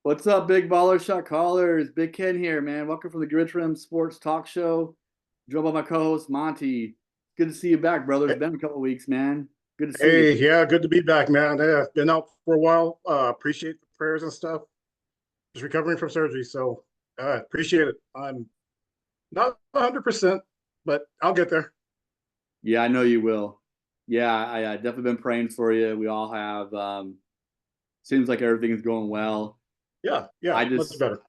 What's up, big baller shot callers? Big Ken here, man. Welcome from the Grid Trim Sports Talk Show. Joined by my co-host Monty. Good to see you back, brother. It's been a couple weeks, man. Good to see you. Hey, yeah, good to be back, man. Yeah, been out for a while. Appreciate the prayers and stuff. Just recovering from surgery, so appreciate it. I'm not 100%, but I'll get there. Yeah, I know you will. Yeah, I definitely been praying for you. We all have. Seems like everything is going well. Yeah, I yeah, much just, better.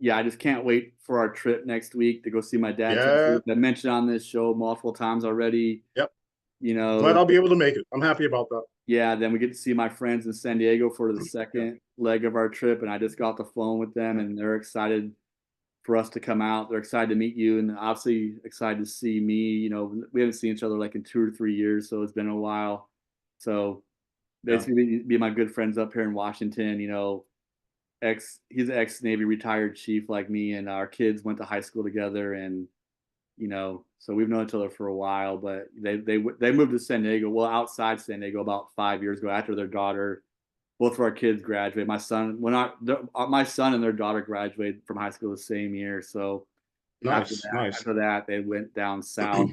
yeah, I just can't wait for our trip next week to go see my dad in Tennessee. Yeah, I mentioned on this show multiple times already. yep. You Glad know, I'll be able to make it. I'm happy about that. yeah, then we get to see my friends in San Diego for the Yeah, second leg of our trip, and I just got off the phone with them, and they're excited for us to come out. They're excited to meet you, and obviously excited to see me. We haven't seen each other like in 2 or 3 years, so it's been a while. So yeah. basically, be my good friends up here in Washington. He's an ex Navy retired chief like me, and our kids went to high school together, and so we've known each other for a while, but they moved to San Diego, well, outside San Diego about 5 years ago after their daughter, both of our kids graduated. My son and their daughter graduated from high school the same year. So after Nice, that, nice. after that, they went down south.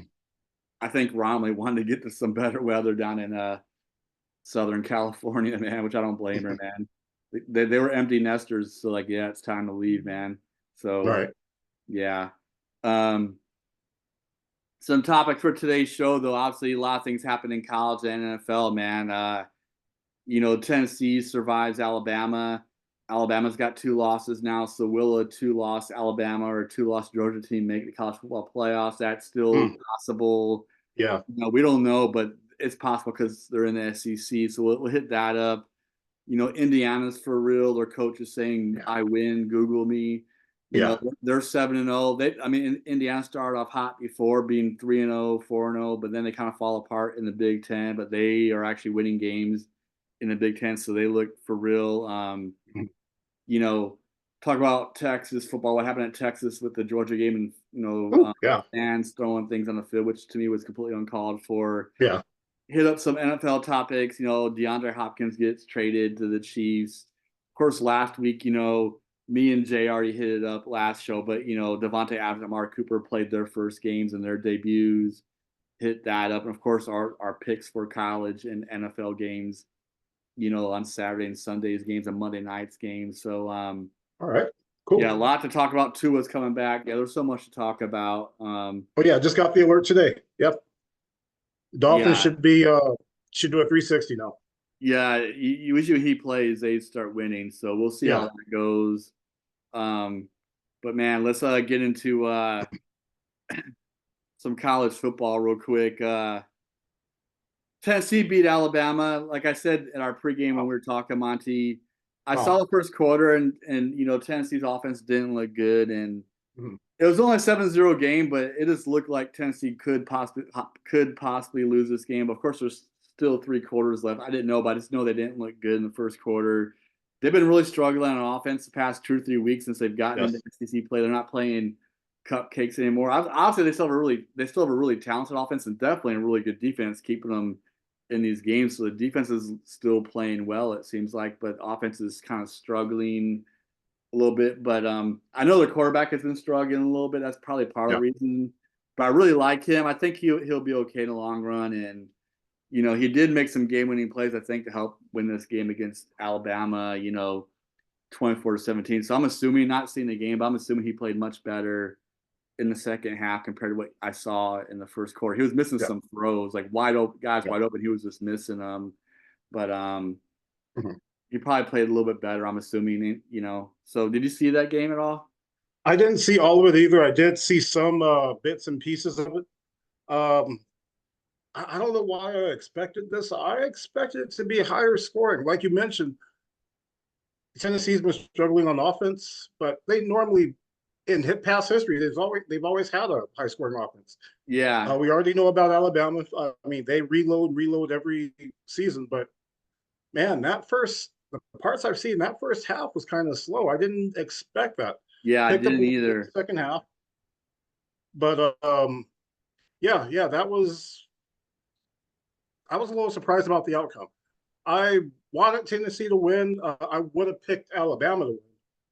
I think Romley wanted to get to some better weather down in Southern California, man, which I don't blame her, man. They were empty nesters, so like, yeah, it's time to leave, man. All So right. yeah. Um, Some topics for today's show, though. Obviously, a lot of things happen in college and NFL, man. Tennessee survives Alabama. Alabama's got two losses now, so will a two-loss Alabama or a two-loss Georgia team make the college football playoffs? That's still Mm, possible. yeah, We don't know, but it's possible because they're in the SEC. So we'll hit that up. Indiana's for real. Their coach is saying, yeah, "I win. Google me." yeah. They're 7-0. Indiana started off hot before being 3-0, 4-0, but then they kind of fall apart in the Big Ten. But they are actually winning games in the Big Ten, so they look for real. Mhm. You know, talk about Texas football. What happened at Texas with the Georgia game, and Ooh, yeah, fans throwing things on the field, which to me was completely uncalled for. yeah, Hit up some NFL topics. DeAndre Hopkins gets traded to the Chiefs. Of course, last week, me and Jay already hit it up last show, but Devontae Adams and Amari Cooper played their first games and their debuts. Hit that up, and of course, our picks for college and NFL games. On Saturday and Sundays games and Monday nights games. So all right. yeah, a Cool. lot to talk about. Tua's coming back. Yeah, there's so much to talk about. Oh, yeah, just got the alert today. Yep. Dolphins Yeah, should do a 360 now. yeah. Usually he plays, they start winning. So we'll see how Yeah. that goes. Um, but man, let's get into some college football real quick. Tennessee beat Alabama. Like I said in our pregame when Wow. we were talking, Monty, I saw Wow. the first quarter and Tennessee's offense didn't look good, and Mhm. it was only a 7-0 game, but it just looked like Tennessee could possibly lose this game. Of course, there's still 3 quarters left. I didn't know, but I just know they didn't look good in the first quarter. They've been really struggling on offense the past 2 or 3 weeks since they've gotten into Yes. SEC play. They're not playing cupcakes anymore. Obviously, they still have a really talented offense and definitely a really good defense, keeping them in these games. So the defense is still playing well, it seems like, but offense is kind of struggling a little bit. But I know the quarterback has been struggling a little bit. That's probably part of the Yeah. reason. But I really like him. I think he'll be okay in the long run. And he did make some game-winning plays, I think, to help win this game against Alabama. 24-17. So I'm assuming, not seeing the game, but I'm assuming he played much better in the second half compared to what I saw in the first quarter. He was missing Yeah. some throws, like wide open guys, Yeah. wide open. He was just missing them. But Mhm. he probably played a little bit better, I'm assuming. So did you see that game at all? I didn't see all of it either. I did see some bits and pieces of it. Um, I don't know why I expected this. I expected it to be higher scoring. Like you mentioned, Tennessee's been struggling on offense, but they normally, in past history, they've always had a high scoring offense. Yeah, We already know about Alabama. I mean, they reload every season, but man, the parts I've seen, that first half was kind of slow. I didn't expect that. yeah, I Picked up a didn't little bit in either. the second half, but yeah, yeah, that was. I was a little surprised about the outcome. I wanted Tennessee to win. I would have picked Alabama to win,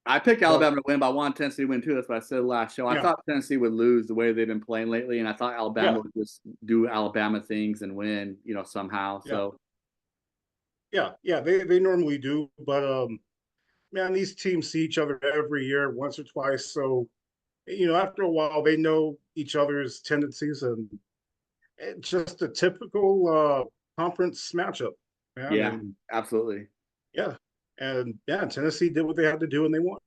I picked But Alabama to win, but I wanted Tennessee to win too. That's what I said last show. I yeah, thought Tennessee would lose the way they've been playing lately, and I thought yeah, Alabama would just do Alabama things and win, somehow. yeah, So yeah. They normally do, but man, these teams see each other every year, once or twice. So after a while, they know each other's tendencies, and it's just a typical conference matchup, man. yeah, And absolutely. Tennessee did what they had to do, and they won.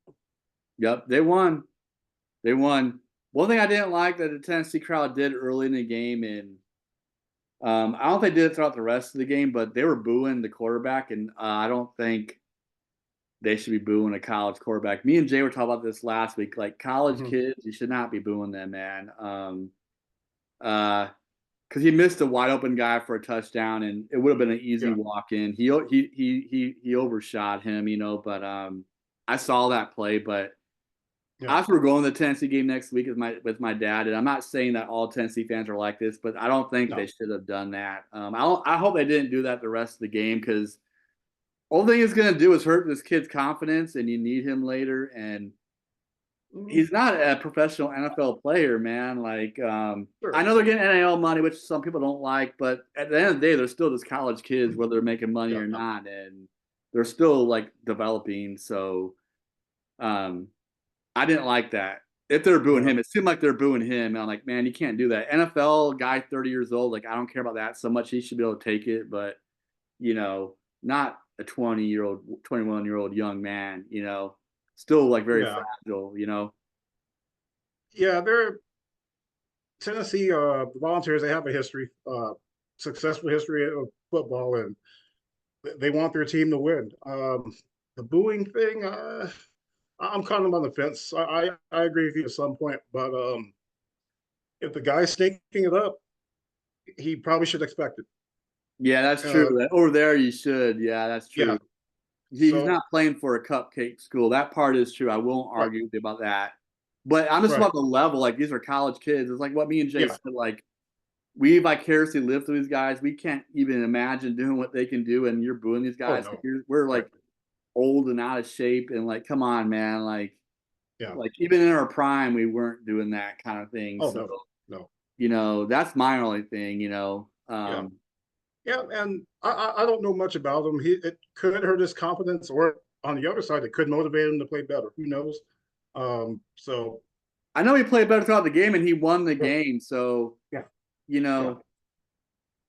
Yep, they won. They won. One thing I didn't like that the Tennessee crowd did early in the game, and I don't think they did it throughout the rest of the game, but they were booing the quarterback, and I don't think they should be booing a college quarterback. Me and Jay were talking about this last week. Like college Mhm. kids, you should not be booing them, man. Because he missed a wide open guy for a touchdown, and it would have been an easy Yeah, walk in. He overshot him, but I saw that play. But yeah, after we're going to the Tennessee game next week with my dad, and I'm not saying that all Tennessee fans are like this, but I don't think they no, should have done that. I hope they didn't do that the rest of the game because all thing it's going to do is hurt this kid's confidence, and you need him later. And Mhm. he's not a professional NFL player, man. Like, I Sure, know they're getting NIL money, which some people don't like, but at the end of the day, they're still just college kids, Mhm. whether they're making money Yeah, or not, and they're still like developing. So, um, I didn't like that. If they're booing yeah, him, it seemed like they're booing him. And I'm like, man, you can't do that. NFL guy, 30 years old, like I don't care about that so much. He should be able to take it, but not a 20-year-old, 21-year-old young man. Still like very yeah, fragile. yeah. They're Tennessee Volunteers. They have a history, successful history of football, and they want their team to win. The booing thing, I'm kind of on the fence. I agree with you at some point, but if the guy's stinking it up, he probably should expect it. Yeah, that's true. Uh, Over there, you should. Yeah, that's yeah. true. He's So not playing for a cupcake school. That part is true. I won't right, argue with you about that. But I'm just right. about the level. Like these are college kids. It's like what me and Jay Yeah. said. Like we vicariously live through these guys. We can't even imagine doing what they can do, and you're booing these Oh guys. no. We're Right. like old and out of shape, and like, come on, man. Yeah. Like even in our prime, we weren't doing that kind of thing. Oh So no. No. that's my only thing. Yeah. Yeah. And I don't know much about him. It could hurt his confidence, or on the other side, it could motivate him to play better. Who knows? So I know he played better throughout the game, and he won the yeah. game. So Yeah. you Yeah. know,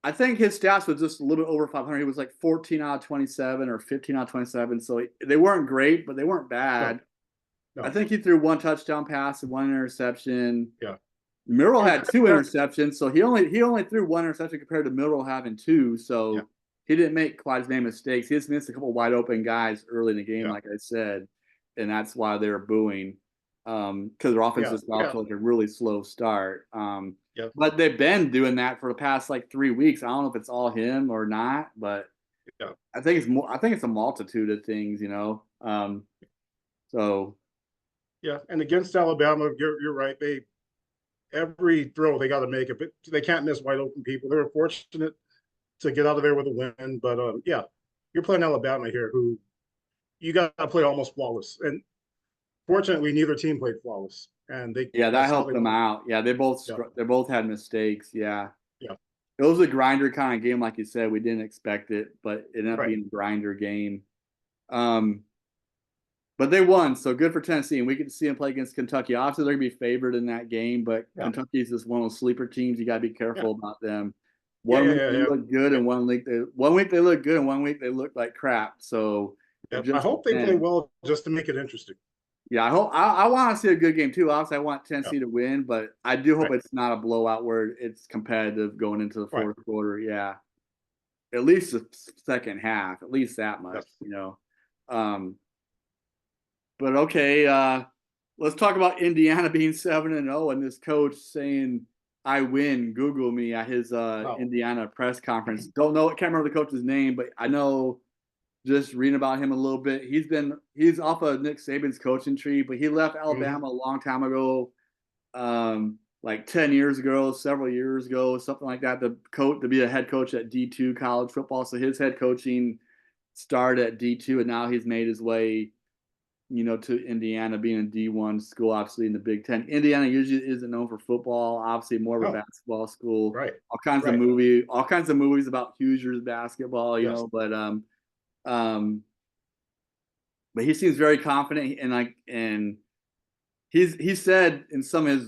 I think his stats was just a little bit over 500. He was like 14 out of 27 or 15 out of 27. So they weren't great, but they weren't No. bad. I No. think he threw one touchdown pass and one interception. Yeah. Murrell And had two interceptions, so he only threw one interception compared to Murrell having two. yeah. So he didn't make quite as many mistakes. He just missed a couple wide open guys early in the game, Yeah. like I said, and that's why they were booing because their offense Yeah. just got off Yeah. to like a really slow start. Yeah. But they've been doing that for the past like 3 weeks. I don't know if it's all him or not, but Yeah. I think it's more. I think it's a multitude of things. So Yeah. And against Alabama, you're right. Every throw they got to make it, but they can't miss wide open people. They were fortunate to get out of there with a win, but yeah, you're playing Alabama here, who you got to play almost flawless. And fortunately, neither team played flawless, and yeah, that that's how helped they them won. out. Yeah, Yeah. they both had mistakes. Yeah. Yeah. It was a grinder kind of game, like you said. We didn't expect it, but it ended up Right. being a grinder game. Um, but they won, so good for Tennessee, and we get to see them play against Kentucky. Obviously, they're gonna be favored in that game, but Yeah. Kentucky is just one of those sleeper teams. You got to be Yeah. careful about them. Yeah. One Yeah. week Yeah. they Yeah. look good, Yeah. and one week they look good, and one week they look like crap. So it Yeah. I just hope they play depends. well just to make it interesting. Yeah, I hope I want to see a good game too. Obviously, I want Yeah. Tennessee to win, but I do hope Right. it's not a blowout where it's competitive going into the Right. fourth quarter. Yeah, at least the second half, at least that much. Yes. Um, but okay, let's talk about Indiana being 7-0 and this coach saying I win. Google me at his No. Indiana press conference. Don't know, can't remember the coach's name, but I know just reading about him a little bit. He's off of Nick Saban's coaching tree, but he left Mm-hmm. Alabama a long time ago, like 10 years ago, several years ago, something like that. To be a head coach at D2 college football. So his head coaching started at D2, and now he's made his way to Indiana being a D1 school, obviously in the Big Ten. Indiana usually isn't known for football, obviously more of a No, basketball school. right, All kinds of movies about Hoosiers basketball, yes, um, but he seems very confident and he said in some of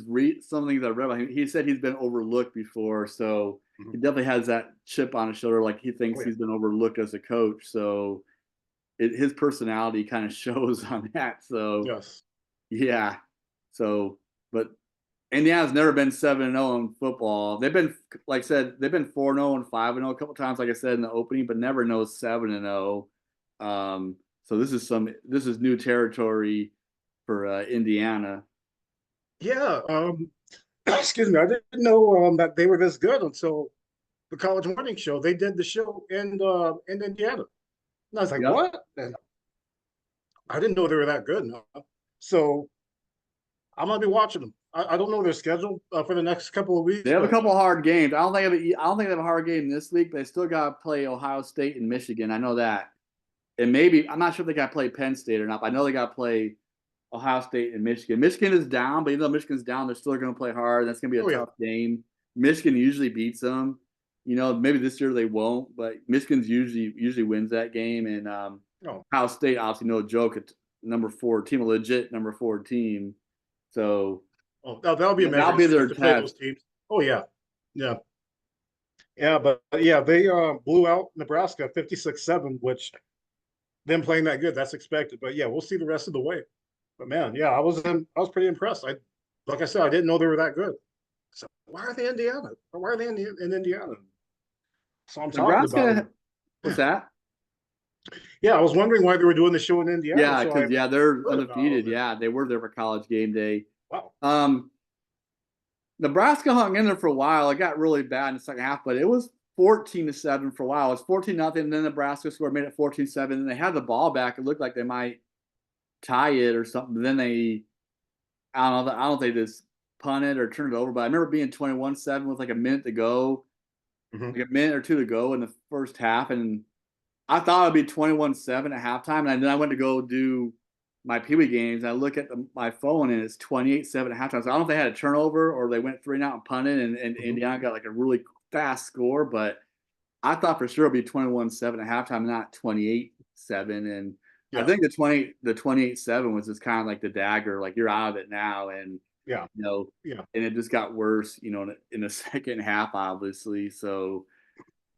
some things I read about him, he said he's been overlooked before, so hmm, he definitely has that chip on his shoulder, like he oh thinks yeah, he's been overlooked as a coach. So his personality kind of shows on that. So yes, yeah, so but Indiana's never been 7-0 in football. They've been, like I said, they've been 4-0 and 5-0 a couple times, like I said in the opening, but never no 7-0. So this is new territory for Indiana. yeah. Excuse me, I didn't know that they were this good until the College Morning Show. They did the show in Indiana, and I was like, Yep. what? And I didn't know they were that good. No. So I'm gonna be watching them. I don't know their schedule for the next couple of They weeks, have a but couple of hard games. I don't think they have a hard game this week, but they still got to play Ohio State and Michigan. I know that. And maybe I'm not sure if they got to play Penn State or not, but I know they got to play Ohio State and Michigan. Michigan is down, but even though Michigan's down, they're still going to play hard. That's going to be oh a yeah, tough game. Michigan usually beats them. Maybe this year they won't, but Michigan's usually wins that game. And no, Ohio State, obviously, no joke, at number 4 team, a legit number 4 team. So oh that'll be a that'll measuring be stick their to play test. those teams. Oh yeah, yeah, yeah. But yeah, they blew out Nebraska 56-7, which them playing that good, that's expected. But yeah, we'll see the rest of the way. But man, yeah, I was pretty impressed. Like I said, I didn't know they were that good. So why are they Indiana? Why are they in Indiana? So I'm talking about Nebraska, them. what's that? Yeah, I was wondering why they were doing the show in Indiana. Yeah, So I because they're heard about undefeated. it. Yeah, they were there for college game day. Wow. Um, Nebraska hung in there for a while. It got really bad in the second half, but it was 14-7 for a while. It was 14-0, and then Nebraska scored, made it 14-7, and they had the ball back. It looked like they might tie it or something. But then I don't know if they just punted or turned it over, but I remember being 21-7 with like a minute to go, Hmm. like a minute or two to go in the first half, and I thought it'd be 21-7 at halftime, and then I went to go do my Pee Wee games. And I look at my phone, and it's 28-7 at halftime. So I don't know if they had a turnover or they went 3 and out and punted, and Hmm. Indiana got like a really fast score. But I thought for sure it'd be 21-7 at halftime, not 28-7. And I Yeah. think the 28-7 was just kind of like the dagger, like you're out of it now, and Yeah. you know, Yeah. and it just got worse, in the second half, obviously. So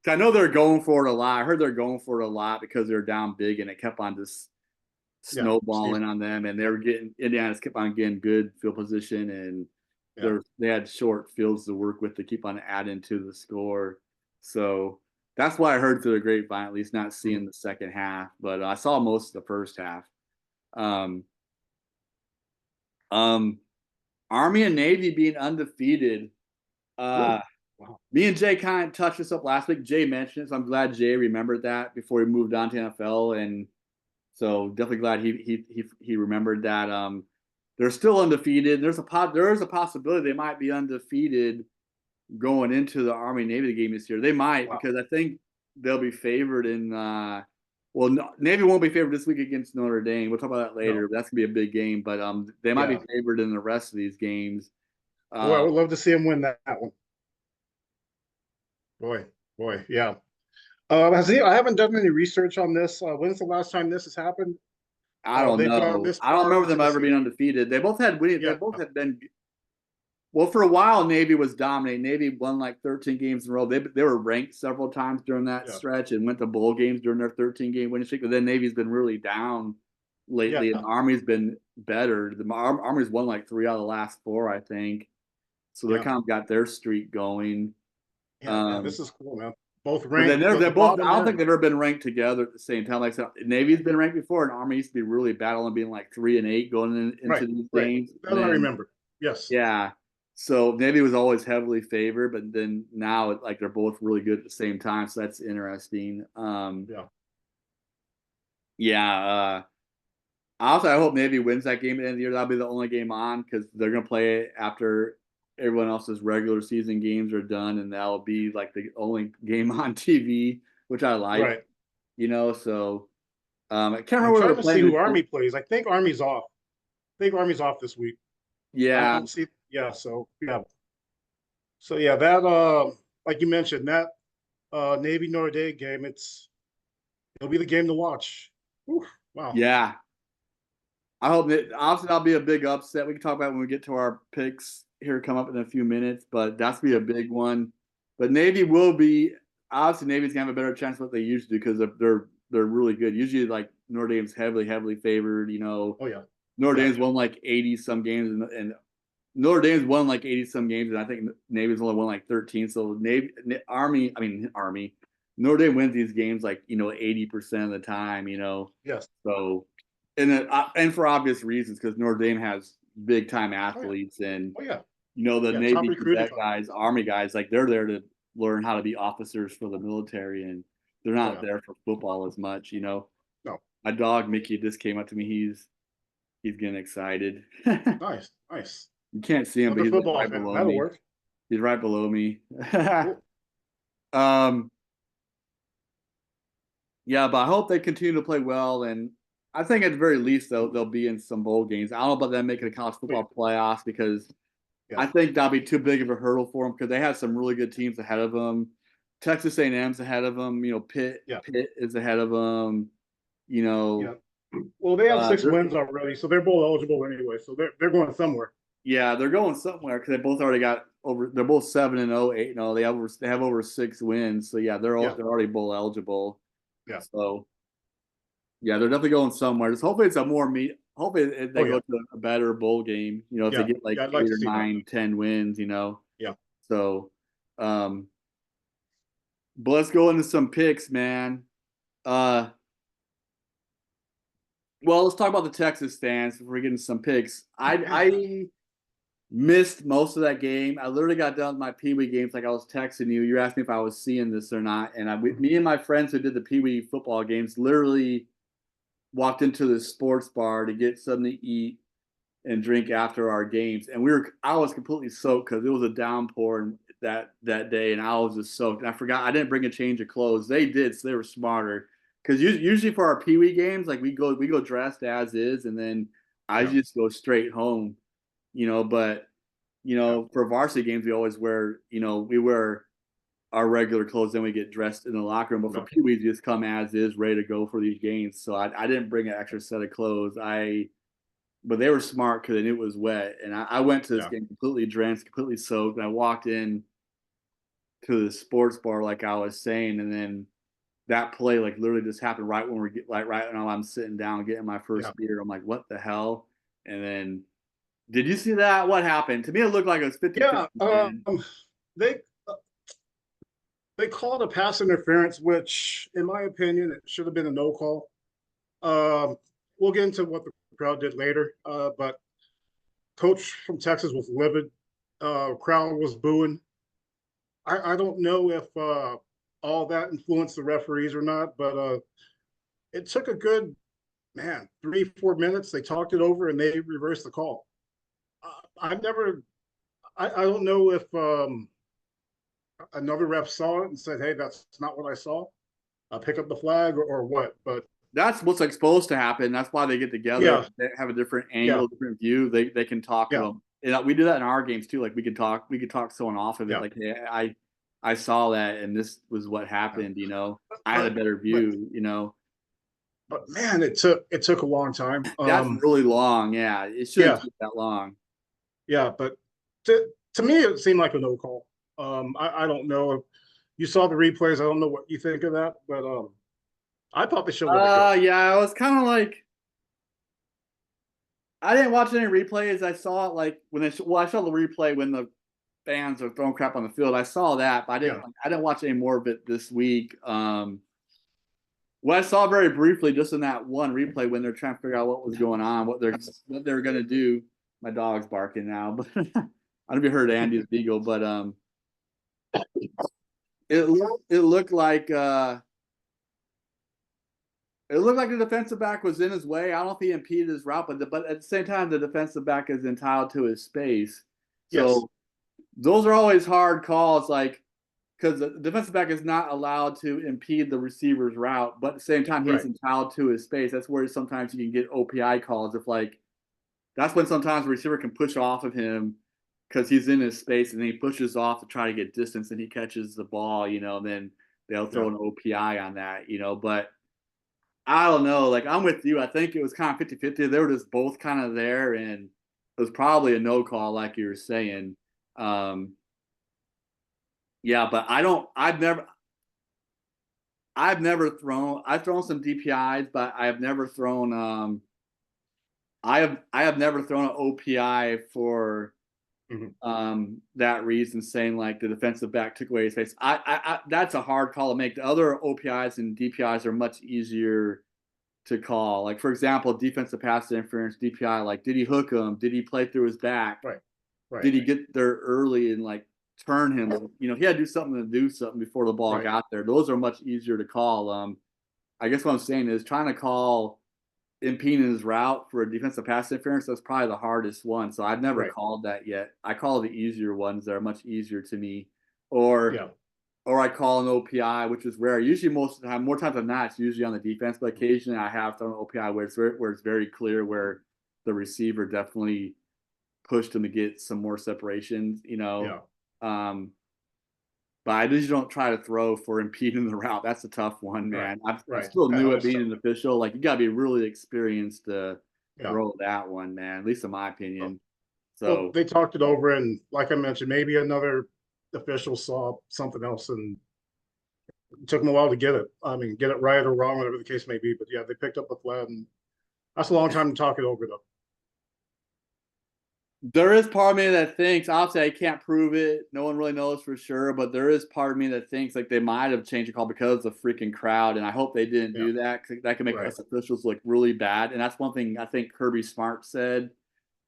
I know they're going for it a lot. I heard they're going for it a lot because they're down big, and it kept on just Yeah. Steve. snowballing on them, and they Yeah. were getting Indiana's kept on getting good field position, and Yeah. they had short fields to work with to keep on adding to the score. So that's why I heard through the grapevine, at least not Mhm. seeing the second half, but I saw most of the first half. Um, um, Army and Navy being undefeated. Uh, Really? Wow. Me and Jay kind of touched this up last week. Jay mentioned it, so I'm glad Jay remembered that before he moved on to NFL, and so definitely glad he remembered that. They're still undefeated. There is a possibility they might be undefeated going into the Army Navy game this year. They might, Wow. because I think they'll be favored in. Well, no, Navy won't be favored this week against Notre Dame. We'll talk about that later. No. But that's gonna be a big game. But they might be Yeah. favored in the rest of these games. Boy, I Uh, would love to see him win that one. Boy. Boy. Yeah. I haven't done any research on this. When's the last time this has happened? I don't They've gone know. this I don't far remember into them the ever being season. undefeated. They both had winning. They Yeah. both had been. Well, for a while, Navy was dominating. Navy won like 13 games in a row. They were ranked several times during that Yeah. stretch and went to bowl games during their 13-game winning streak. But then Navy's been really down lately, and Yeah. Army's been better. The Army's won like 3 out of the last 4, I think. So they Yeah. kind of got their streak going. Yeah. Man, Um, this is cool, man. Both but then ranked at they're the both. bottom I don't think end. they've ever been ranked together at the same time. Like I said, Navy's been ranked before, and Army used to be really bad, only being like 3-8 going into Right. these Right. games. That And I then remember. Yes. yeah, so Navy was always heavily favored, but then now like they're both really good at the same time. So that's interesting. Yeah. Yeah. Also, I hope Navy wins that game at the end of the year. That'll be the only game on because they're gonna play it after everyone else's regular season games are done, and that'll be like the only game on TV, which I like. Right. So I can't remember I'm where trying they're to see playing who this. Army plays. I think Army's off. I think Army's off this week. I Yeah, don't see. Yeah. So yeah. So yeah, that like you mentioned, that Navy Notre Dame game, it'll be the game to watch. Whew, wow. yeah. I hope that obviously that'll be a big upset. We can talk about when we get to our picks here come up in a few minutes, but that's be a big one. But Navy will be obviously Navy's gonna have a better chance of what they usually do because they're really good. Usually like Notre Dame's heavily favored. Oh yeah. Notre Yeah. Dame's won like 80 some games and Notre Dame's won like 80 some games and I think Navy's only won like 13. So Army Notre Dame wins these games like 80% of the time. Yes. So and for obvious reasons because Notre Dame has big time Oh yeah. athletes and Oh yeah. the Yeah. Top Navy recruiting cadet class. guys, Army guys, like they're there to learn how to be officers for the military and they're Oh not yeah. there for football as much. No. My dog Mickey just came up to me. He's getting excited. You Nice. Nice. can't see him, but Another he's like football right fan. below That'll me. work. He's right below me. Cool. um, yeah, but I hope they continue to play well, and I think at the very least they'll be in some bowl games. I don't know about them making the college Oh, yeah. football playoffs because Yeah. I think that'll be too big of a hurdle for them because they have some really good teams ahead of them. Texas A&M's ahead of them. Pitt Yeah. Pitt is ahead of them. You know, Yeah. Well, they have six they're wins already, so they're bowl eligible anyway. So they're going somewhere. yeah they're going somewhere because they both already got over. They're both 7-0, 8-0. They have over 6 wins. So yeah, Yeah. they're already bowl eligible. Yeah. So yeah, they're definitely going somewhere. Just hopefully it's a more meet. Hopefully they Oh go yeah. to a better bowl game. If they Yeah. get like Yeah. I'd like eight to or see that. nine, 10 wins. Yeah. So, um, but let's go into some picks, man. Uh, well, let's talk about the Texas fans before we get into some picks. I missed most of that game. I literally got done with my Pee Wee games like I was texting you. You asked me if I was seeing this or not, and me and my friends who did the Pee Wee football games literally walked into the sports bar to get something to eat and drink after our games. And I was completely soaked because it was a downpour that day, and I was just soaked. And I forgot I didn't bring a change of clothes. They did, so they were smarter. Because usually for our Pee Wee games, like we go dressed as is, and then I Yeah. just go straight home. But Yeah. for varsity games, we always we wear our regular clothes, then we get dressed in the locker room. But for Yeah. Pee Wees, just come as is, ready to go for these games. So I didn't bring an extra set of clothes. But they were smart because they knew it was wet. And I went to this Yeah. game completely drenched, completely soaked. And I walked in to the sports bar, like I was saying, and then that play like literally just happened right when right when I'm sitting down getting my Yeah. first beer. I'm like, what the hell? And then did you see that? What happened? To me, it looked like it was 50-50, Yeah. man. They they called a pass interference, which, in my opinion, it should have been a no call. We'll get into what the crowd did later, but coach from Texas was livid. Crowd was booing. I don't know if all that influenced the referees or not, but it took a good 3-4 minutes. They talked it over and they reversed the call. I've never. I don't know if another ref saw it and said, "Hey, that's not what I saw. Pick up the flag or what." But That's what's like supposed to happen. That's why they get together. yeah, They have a different yeah, angle, different view. They can talk to yeah, them. And we do that in our games too. Like we could talk someone off of it. yeah, Like, hey, I saw that and this was what yeah. happened. I had a But better but view. but man, it took a long time. That's really long. Yeah, it shouldn't Yeah, take that long. yeah. But to me, it seemed like a no call. I don't know if you saw the replays. I don't know what you think of that, but I thought they should let it go. Yeah, I was kind of like I didn't watch any replays. I saw it like when I saw the replay when the fans are throwing crap on the field. I saw that, but Yeah, I didn't watch any more of it this week. What I saw very briefly, just in that one replay, when they're trying to figure out what was going on, what they're going to do. My dog's barking now, but I don't know if you heard Andy's beagle, but it looked like the defensive back was in his way. I don't know if he impeded his route, but at the same time, the defensive back is entitled to his space. yes, So those are always hard calls. Like because the defensive back is not allowed to impede the receiver's route, but at the same time he's Right. entitled to his space. That's where sometimes you can get OPI calls if like that's when sometimes the receiver can push off of him because he's in his space and then he pushes off to try to get distance and he catches the ball, and then they'll throw Yeah. an OPI on that, but I don't know. Like I'm with you. I think it was kind of 50-50. They were just both kind of there and it was probably a no call, like you were saying. Um, yeah, but I've thrown some DPIs, but I have never thrown an OPI for Mhm. that reason, saying like the defensive back took away his face. That's a hard call to make. The other OPIs and DPIs are much easier to call. Like for example, defensive pass interference DPI. Like did he hook him? Did he play through his back? Right. Right. Did he get there early and like turn him? He had to do something before the ball Right. got there. Those are much easier to call. I guess what I'm saying is trying to call impeding his route for a defensive pass interference. That's probably the hardest one. So I've never Right. called that yet. I call the easier ones that are much easier to me, or Yeah. or I call an OPI, which is rare. Usually, most of the time, more times than not, it's usually on the defense. But occasionally, I have thrown an OPI where it's very clear where the receiver definitely pushed him to get some more separations. Yeah. Um, but I usually don't try to throw for impeding the route. That's a tough one, Right. man. I'm Right. still I new at being understand. an official. Like you got to be really experienced to Yeah. throw that one, man. At least in my Well, opinion. well, So they talked it over, and like I mentioned, maybe another official saw something else, and it took them a while to get it. I mean, get it right or wrong, whatever the case may be. But yeah, they picked up the flag, and that's a long time to talk it over, though. there is part of me that thinks, obviously, I can't prove it. No one really knows for sure, but there is part of me that thinks like they might have changed the call because of the freaking crowd, and I hope they didn't Yeah. do that because that can make Right. us officials look really bad. And that's one thing I think Kirby Smart said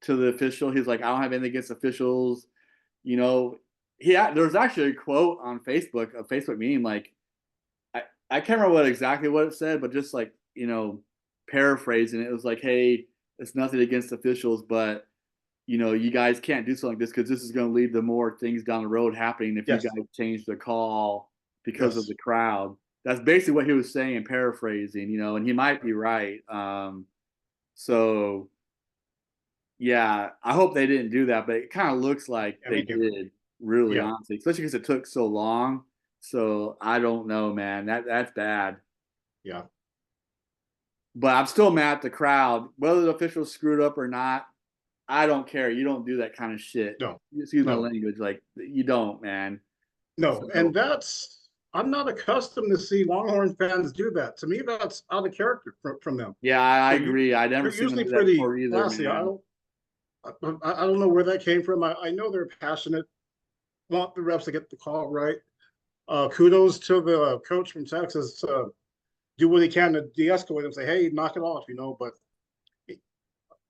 to the official. He's like, I don't have anything against officials. You know, there's actually a quote on Facebook, a Facebook meme, like I, I can't remember exactly what it said, but just like, paraphrasing it, it was like, hey, it's nothing against officials, but you guys can't do something like this because this is going to lead to more things down the road happening if you Yes. guys change the call because of Yes. the crowd. That's basically what he was saying, paraphrasing, and he might be right. So yeah, I hope they didn't do that, but it kind of looks like Yeah. they Me too. did, really, Yeah. honestly, especially because it took so long. So I don't know, man. That's bad. Yeah. But I'm still mad at the crowd, whether the officials screwed up or not. I don't care. You don't do that kind of shit. No. Excuse my No. language. Like you don't, man. No. And So that's I'm not accustomed to see Longhorn fans do that. To me, that's out of character from them. yeah, I They're u- agree. I never they're seen them usually do that pretty before either, classy. man. I don't know where that came from. I know they're passionate, want the refs to get the call right. Kudos to the coach from Texas to do what he can to de-escalate and say, "Hey, knock it off," But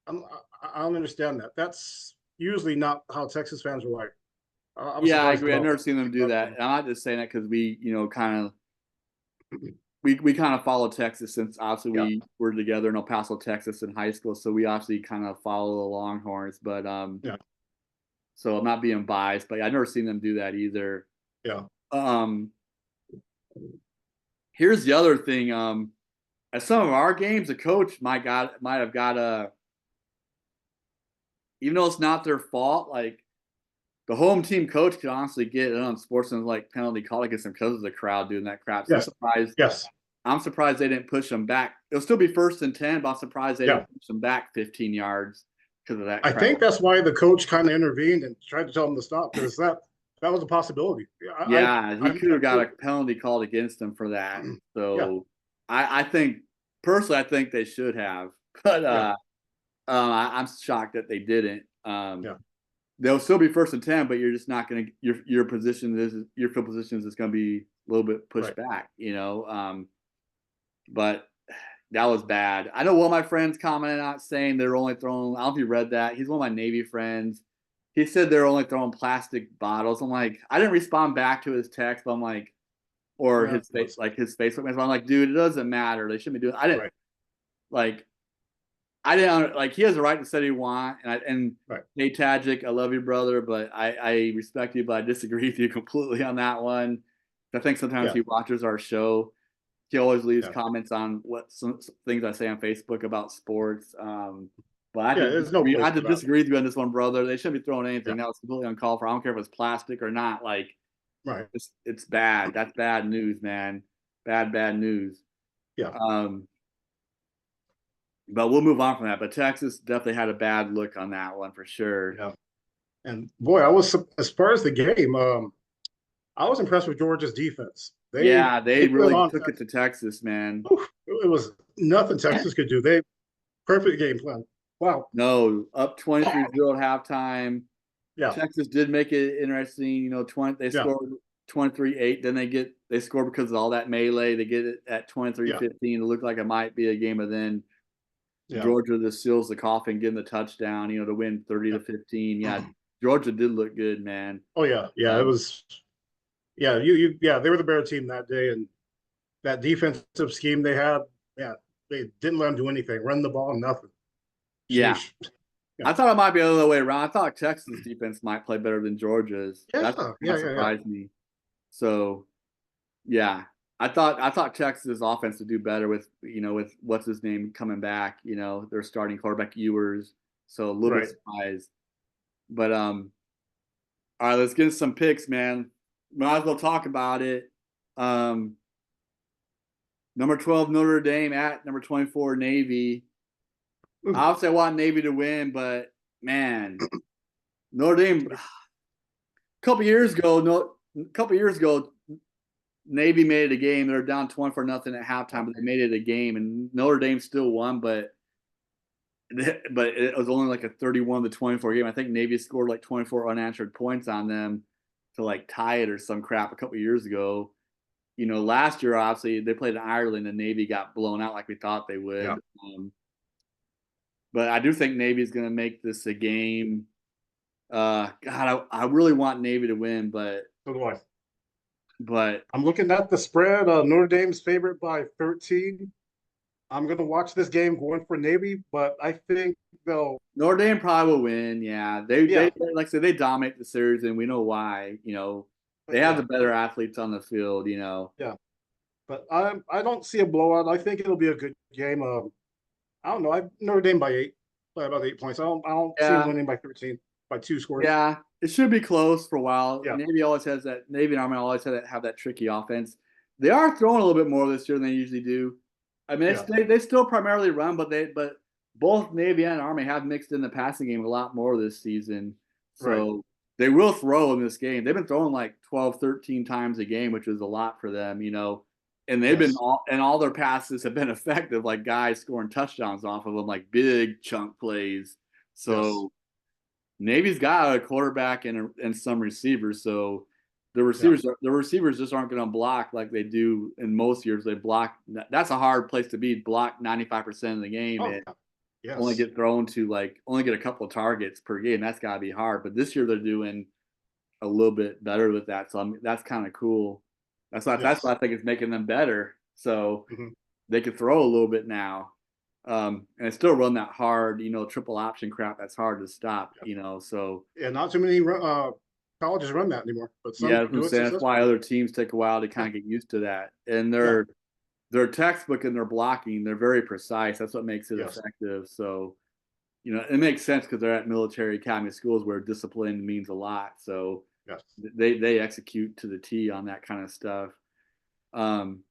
I'm, I don't understand that. That's usually not how Texas fans are like. I was Yeah, I surprised agree. I've about never seen them do that that. from. And I'm not just saying that because we, kind of we kind of follow Texas since obviously Yeah, we were together in El Paso, Texas in high school. So we obviously kind of follow the Longhorns. But yeah, so I'm not being biased, but I've never seen them do that either. yeah. Um, here's the other thing. At some of our games, the coach might have got a, even though it's not their fault, like the home team coach could honestly get an unsportsmanlike penalty called against them because of the crowd doing that crap. So Yes, yes, I'm surprised they didn't push them back. It'll still be 1st and 10, but I'm surprised they yeah. didn't push them back 15 yards because of that I crowd. think that's why the coach kind of intervened and tried to tell them to stop because that was a possibility. Yeah, he I'm could have got a too. penalty called against him for that. Yeah, So I think personally, I think they should have, but yeah, I'm shocked that they didn't. yeah. They'll still be 1st and 10, but you're just not going to your field positions is going to be a little bit pushed Right. back. But that was bad. I know one of my friends commented on saying they're only throwing. I don't know if you read that. He's one of my Navy friends. He said they're only throwing plastic bottles. I'm like, I didn't respond back to his text, but I'm like, or Yeah, his face, like his Facebook message. I'm like, dude, it doesn't matter. They shouldn't be doing. I didn't right, like. I didn't like. He has a right to say what he want, and right. hey, Tajik, I love you, brother, but I respect you, but I disagree with you completely on that one. I think sometimes Yeah, he watches our show. He always leaves yeah, comments on what some things I say on Facebook about sports. But I yeah. just There's no disagree. I place for just that. disagree with you on this one, brother. They shouldn't be throwing Yeah, anything. That was completely uncalled for. I don't care if it's plastic or not. Like right. it's bad. That's bad news, man. Bad news. Yeah, Um, but we'll move on from that. But Texas definitely had a bad look on that one for sure. yeah. And boy, I was as far as the game. I was impressed with Georgia's defense. Yeah, They they put really on took it to Texas, man. it was nothing Texas could do. They perfect game plan. Wow. No, up 23-0 at halftime. Yeah, Texas did make it interesting. You know, they yeah, scored 23-8. Then they score because of all that melee. They get it at yeah, 23-15. It looked like it might be a game, but then yeah, Georgia just seals the coffin, getting the touchdown. You know, to win 30 yeah. to 15. Yeah, Georgia did look good, man. Oh yeah, yeah. It Um, was yeah. You yeah. They were the better team that day, and that defensive scheme they had. Yeah, they didn't let them do anything. Run the ball, nothing. yeah, Sheesh. Yeah, I thought it might be the other way around. I thought Texas defense might play better than Georgia's. yeah, That's what kind yeah, of yeah, yeah. surprised me. So yeah, I thought Texas offense would do better with with what's his name coming back. You know, their starting quarterback Ewers. So a little bit Right. surprised. But all right, let's get some picks, man. Might as well talk about it. Um, number 12 Notre Dame at number 24 Navy. Ooh. Obviously, I want Navy to win, but man, Notre Dame. A couple years ago, no, a couple years ago, Navy made it a game. They were down 24-0 at halftime, but they made it a game, and Notre Dame still won. But it was only like a 31-24 game. I think Navy scored like 24 unanswered points on them to like tie it or some crap a couple years ago. You know, last year obviously they played in Ireland and Navy got blown out like we thought they Yeah. would. But I do think Navy is going to make this a game. God, I really want Navy to win, So do I. but I'm looking at the spread. Notre Dame's favorite by 13. I'm gonna watch this game going for Navy, but I think they'll. Notre Dame probably will win. Yeah, they Yeah, like I said, they dominate the series, and we know why. You know, they have yeah, the better athletes on the field. You know, yeah. But I don't see a blowout. I think it'll be a good game. I don't know. I Notre Dame by 8, by about 8 points. I don't see them yeah, winning by 13, by 2 scores. yeah, it should be close for a while. Yeah, Navy always has that. Navy and Army always have that tricky offense. They are throwing a little bit more this year than they usually do. I mean, yeah, they still primarily run, but both Navy and Army have mixed in the passing game a lot more this season. right. So they will throw in this game. They've been throwing like 12, 13 times a game, which is a lot for them, you know. And they've been Yes. all their passes have been effective, like guys scoring touchdowns off of them, like big chunk plays. Yes. So Navy's got a quarterback and some receivers, so Yeah. the receivers just aren't going to block like they do in most years. They block. That's a hard place to be. Block 95% of the game Oh, and yeah. only Yes. get thrown to like only get a couple of targets per game. That's got to be hard. But this year they're doing a little bit better with that, so that's kind of cool. That's Yes. what I think is making them better. So Hmm. they can throw a little bit now. And still run that hard, you know, triple option crap. That's hard to stop, Yeah. you know. So Yeah. Not too many colleges run that anymore, but yeah, some that's what I'm do it saying. That's why successfully. other teams take a while to Yeah. kind of get used to that. And Yeah. their textbook and their blocking, they're very precise. That's what makes it Yes. effective. So, you know, it makes sense because they're at military academy schools where discipline means a lot. So Yes. they execute to the T on that kind of stuff. Um,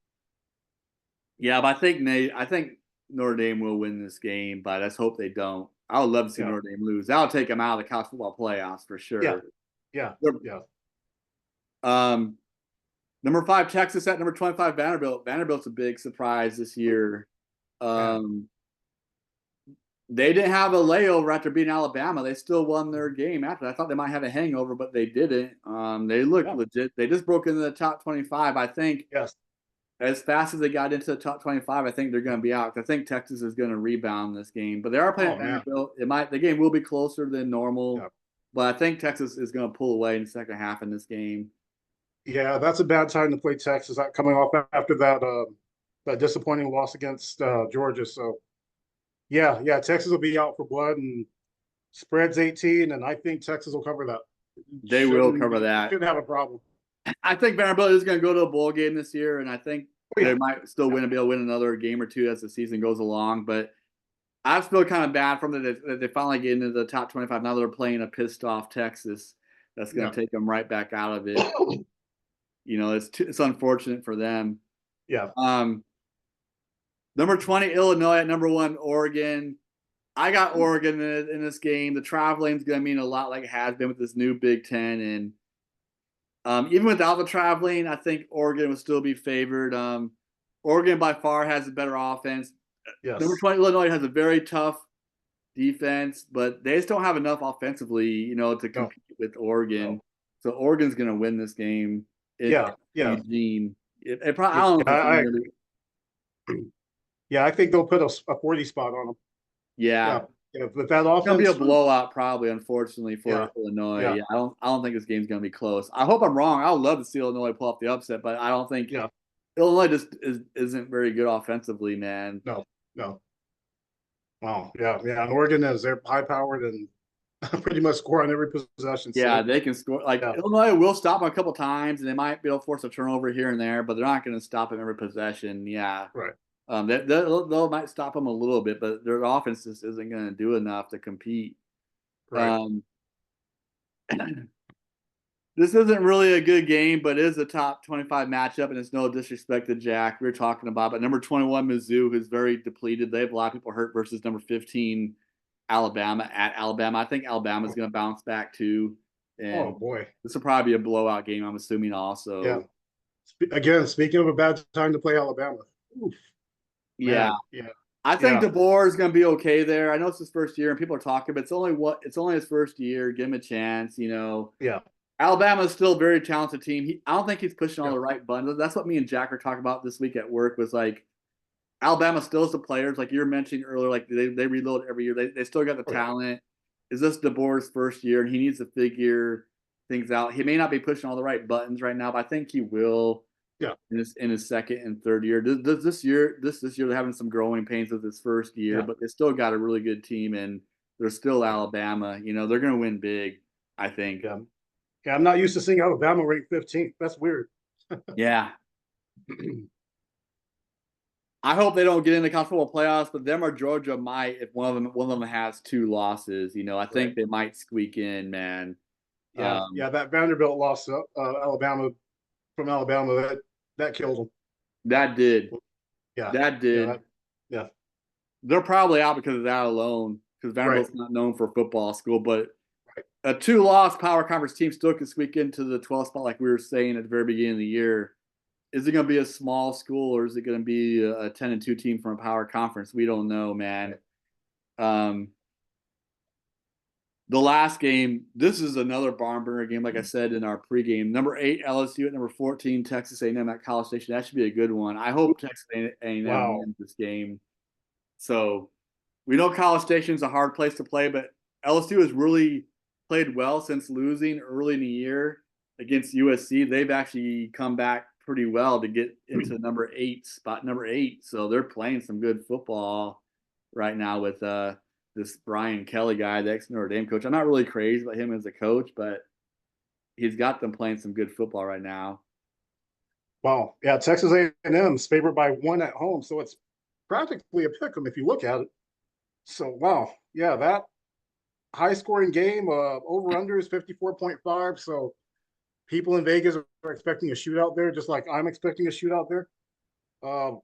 yeah, but I think Notre Dame will win this game, but let's hope they don't. I would love to see Yeah. Notre Dame lose. That'll take them out of the college football playoffs for Yeah. sure. Yeah. Yeah. Um, number 5, Texas at number 25, Vanderbilt. Vanderbilt's a big surprise this year. Man. Um, they didn't have a layover after beating Alabama. They still won their Mhm. game after. I thought they might have a hangover, but they didn't. They looked Yeah. legit. They just broke into the top 25. I think Yes. as fast as they got into the top 25, I think they're going to be out. I think Texas is going to rebound this game, but they are playing Oh at man. Vanderbilt. The game will be closer than normal, Yeah. but I think Texas is going to pull away in the second half in this game. Yeah. That's a bad time to play Texas. Coming off after that disappointing loss against Georgia. So yeah, yeah. Texas will be out for blood, and spreads 18, and I think Texas will cover that. They will cover that. Shouldn't have a problem. I think Vanderbilt is going to go to a bowl game this year, and I think Oh they yeah, might still yeah, win and be able to win another game or two as the season goes along. But I feel kind of bad from that they finally get into the top 25. Now they're playing a pissed off Texas. That's going yeah, to take them right back out of it. It's unfortunate for them. yeah. Um, Number 20, Illinois at number 1, Oregon. I got Oregon in this game. The traveling is going to mean a lot, like it has been with this new Big Ten, and even without the traveling, I think Oregon would still be favored. Oregon by far has a better offense. Number Yes. 20, Illinois has a very tough defense, but they just don't have enough offensively, to No. compete with Oregon. No. So Oregon's going to win this game in Yeah. Yeah. Eugene. It probably, I Yeah. don't know if it's I even agree. Yeah, I think they'll put a 40 spot on them. yeah. Yeah. Yeah. With that It's gonna be a offense. blowout, probably. Unfortunately for Yeah. Illinois, Yeah. yeah, I don't think this game's gonna be close. I hope I'm wrong. I would love to see Illinois pull off the upset, but I don't think Yeah. Illinois just isn't very good offensively, man. No. No. Wow. Yeah. Yeah. And Oregon is they're high powered and pretty much score on every possession. Yeah, So they can score. Like yeah. Illinois will stop them a couple times, and they might be able to force a turnover here and there, but they're not going to stop them every possession. Yeah, Right. they might stop them a little bit, but their offense just isn't going to do enough to compete. Right. Um, This isn't really a good game, but it is a top 25 matchup, and it's no disrespect to Jack. We were talking about, but number 21, Mizzou, who's very depleted. They have a lot of people hurt versus number 15, Alabama at Alabama. I think Alabama's Oh, going to bounce back too. oh And boy. this will probably be a blowout game, I'm assuming Yeah. also. Again, speaking of a bad time to play Alabama. Oof, Yeah. man. Yeah. I think Yeah. DeBoer is going to be okay there. I know it's his first year and people are talking, but it's only his first year. Give him a chance. Yeah. Alabama is still a very talented team. I don't think he's pushing all Yeah. the right buttons. That's what me and Jack were talking about this week at work. Was like Alabama still has the players, like you were mentioning earlier. Like they reload every year. They still got the Oh yeah. talent. Is this DeBoer's first year, and he needs to figure things out? He may not be pushing all the right buttons right now, but I think he will Yeah. in his second and third year. This year they're having some growing pains with his first year, Yeah. but they still got a really good team, and they're still Alabama. They're going to win big. I think. Yeah. Yeah. I'm not used to seeing Alabama ranked 15th. That's weird. Yeah. I hope they don't get in the college football playoffs, but them or Georgia might if one of them has 2 losses. I Right. think they might squeak in, man. Yeah. Um, Yeah. That Vanderbilt loss to Alabama from Alabama that killed them. that did. Yeah. That Yeah. did. Yeah. They're probably out because of that alone, because Right. Vanderbilt's not known for football school, but Right. a 2-loss power conference team still can squeak into the 12th spot, like we were saying at the very beginning of the year. Is it going to be a small school or is it going to be a 10-2 team from a power conference? We don't know, man. Right. Um, the last game, this is another barn burner game, like I said in our pregame. Number 8 LSU at number 14 Texas A&M at College Station. That should be a good one. I hope Texas A&M Wow. wins this game. So we know College Station is a hard place to play, but LSU has really played well since losing early in the year against USC. They've actually come back pretty well to get into spot number 8. So they're playing some good football right now with this Brian Kelly guy, the ex Notre Dame coach. I'm not really crazy about him as a coach, but he's got them playing some good football right now. Wow. Yeah. Texas A&M is favored by 1 at home, so it's practically a pick 'em if you look at it. So wow. Yeah. That high scoring game. Over under is 54.5. So people in Vegas are expecting a shootout there, just like I'm expecting a shootout there.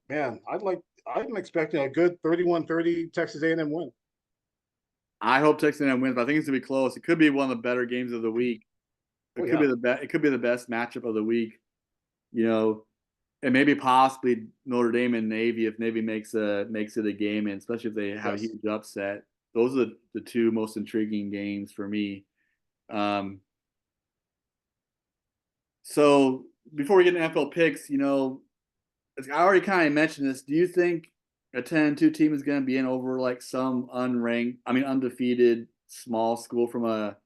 Man, I'm expecting a good 31-30 Texas A&M win. I hope Texas A&M wins, but I think it's gonna be close. It could be one of the better games of the week. Oh It could be yeah. the best. It could be the best matchup of the week. You know, and maybe possibly Notre Dame and Navy if Navy makes it a game, and especially if they have a Yes. huge upset. Those are the 2 most intriguing games for me. Um, so before we get into NFL picks, I already kind of mentioned this. Do you think a 10-2 team is going to be in over like some undefeated small school from a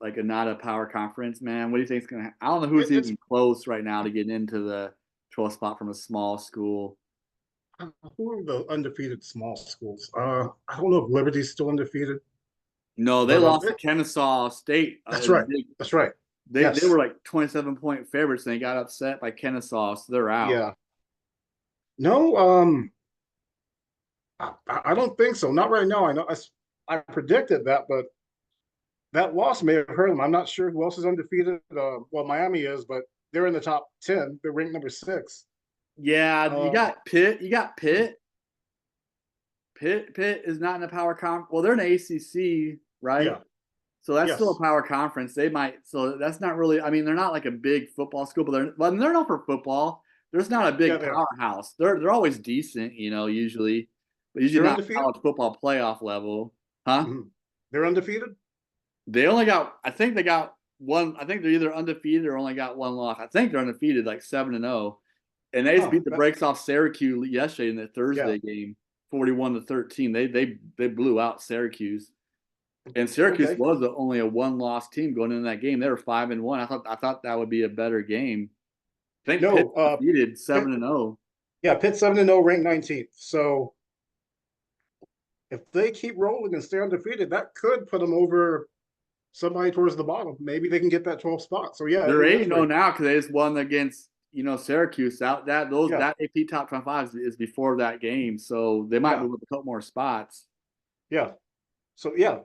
not a power conference, man? What do you think is going to I don't know who's It's even close right now to get into the 12th spot from a small school. who are the undefeated small schools? I don't know if Liberty's still undefeated, No, they but lost to Kennesaw State. that's right. Big, That's right. They Yes. were like 27-point favorites, and they got upset by Kennesaw, so they're out. Yeah. No, I don't think so. Not right now. I know I predicted that, but that loss may have hurt them. I'm not sure who else is undefeated. Well, Miami is, but they're in the top 10. They're ranked number 6. Yeah, you Uh, got Pitt. You got Pitt. Pitt is not in the power conference. Well, they're in the ACC, right? yeah. So that's still a Yes. power conference. They might. So that's not really. I mean, they're not like a big football school, but they're known for football. There's not a Yeah, big they are. powerhouse. They're always decent, usually, but usually They're not undefeated. college football playoff level, huh? Mhm. They're undefeated. They only got. I think they got one. I think they're either undefeated or only got one loss. I think they're undefeated, like 7-0, and they just Oh, beat the brakes off Syracuse yesterday in the yeah. Thursday game, 41-13. They blew out Syracuse. And Syracuse Okay. was only a one-loss team going into that game. They were 5-1. I thought that would be a better game. I think Pitt No, defeated Pitt, 7-0. yeah, Pitt 7-0, ranked 19th. So if they keep rolling and stay undefeated, that could put them over somebody towards the bottom. Maybe they can get that 12th spot. So yeah, They're it is 8-0 right. now because they just won against Syracuse. Yeah, That AP top 25 is before that game, so they might yeah, move up a couple more spots. yeah. So yeah,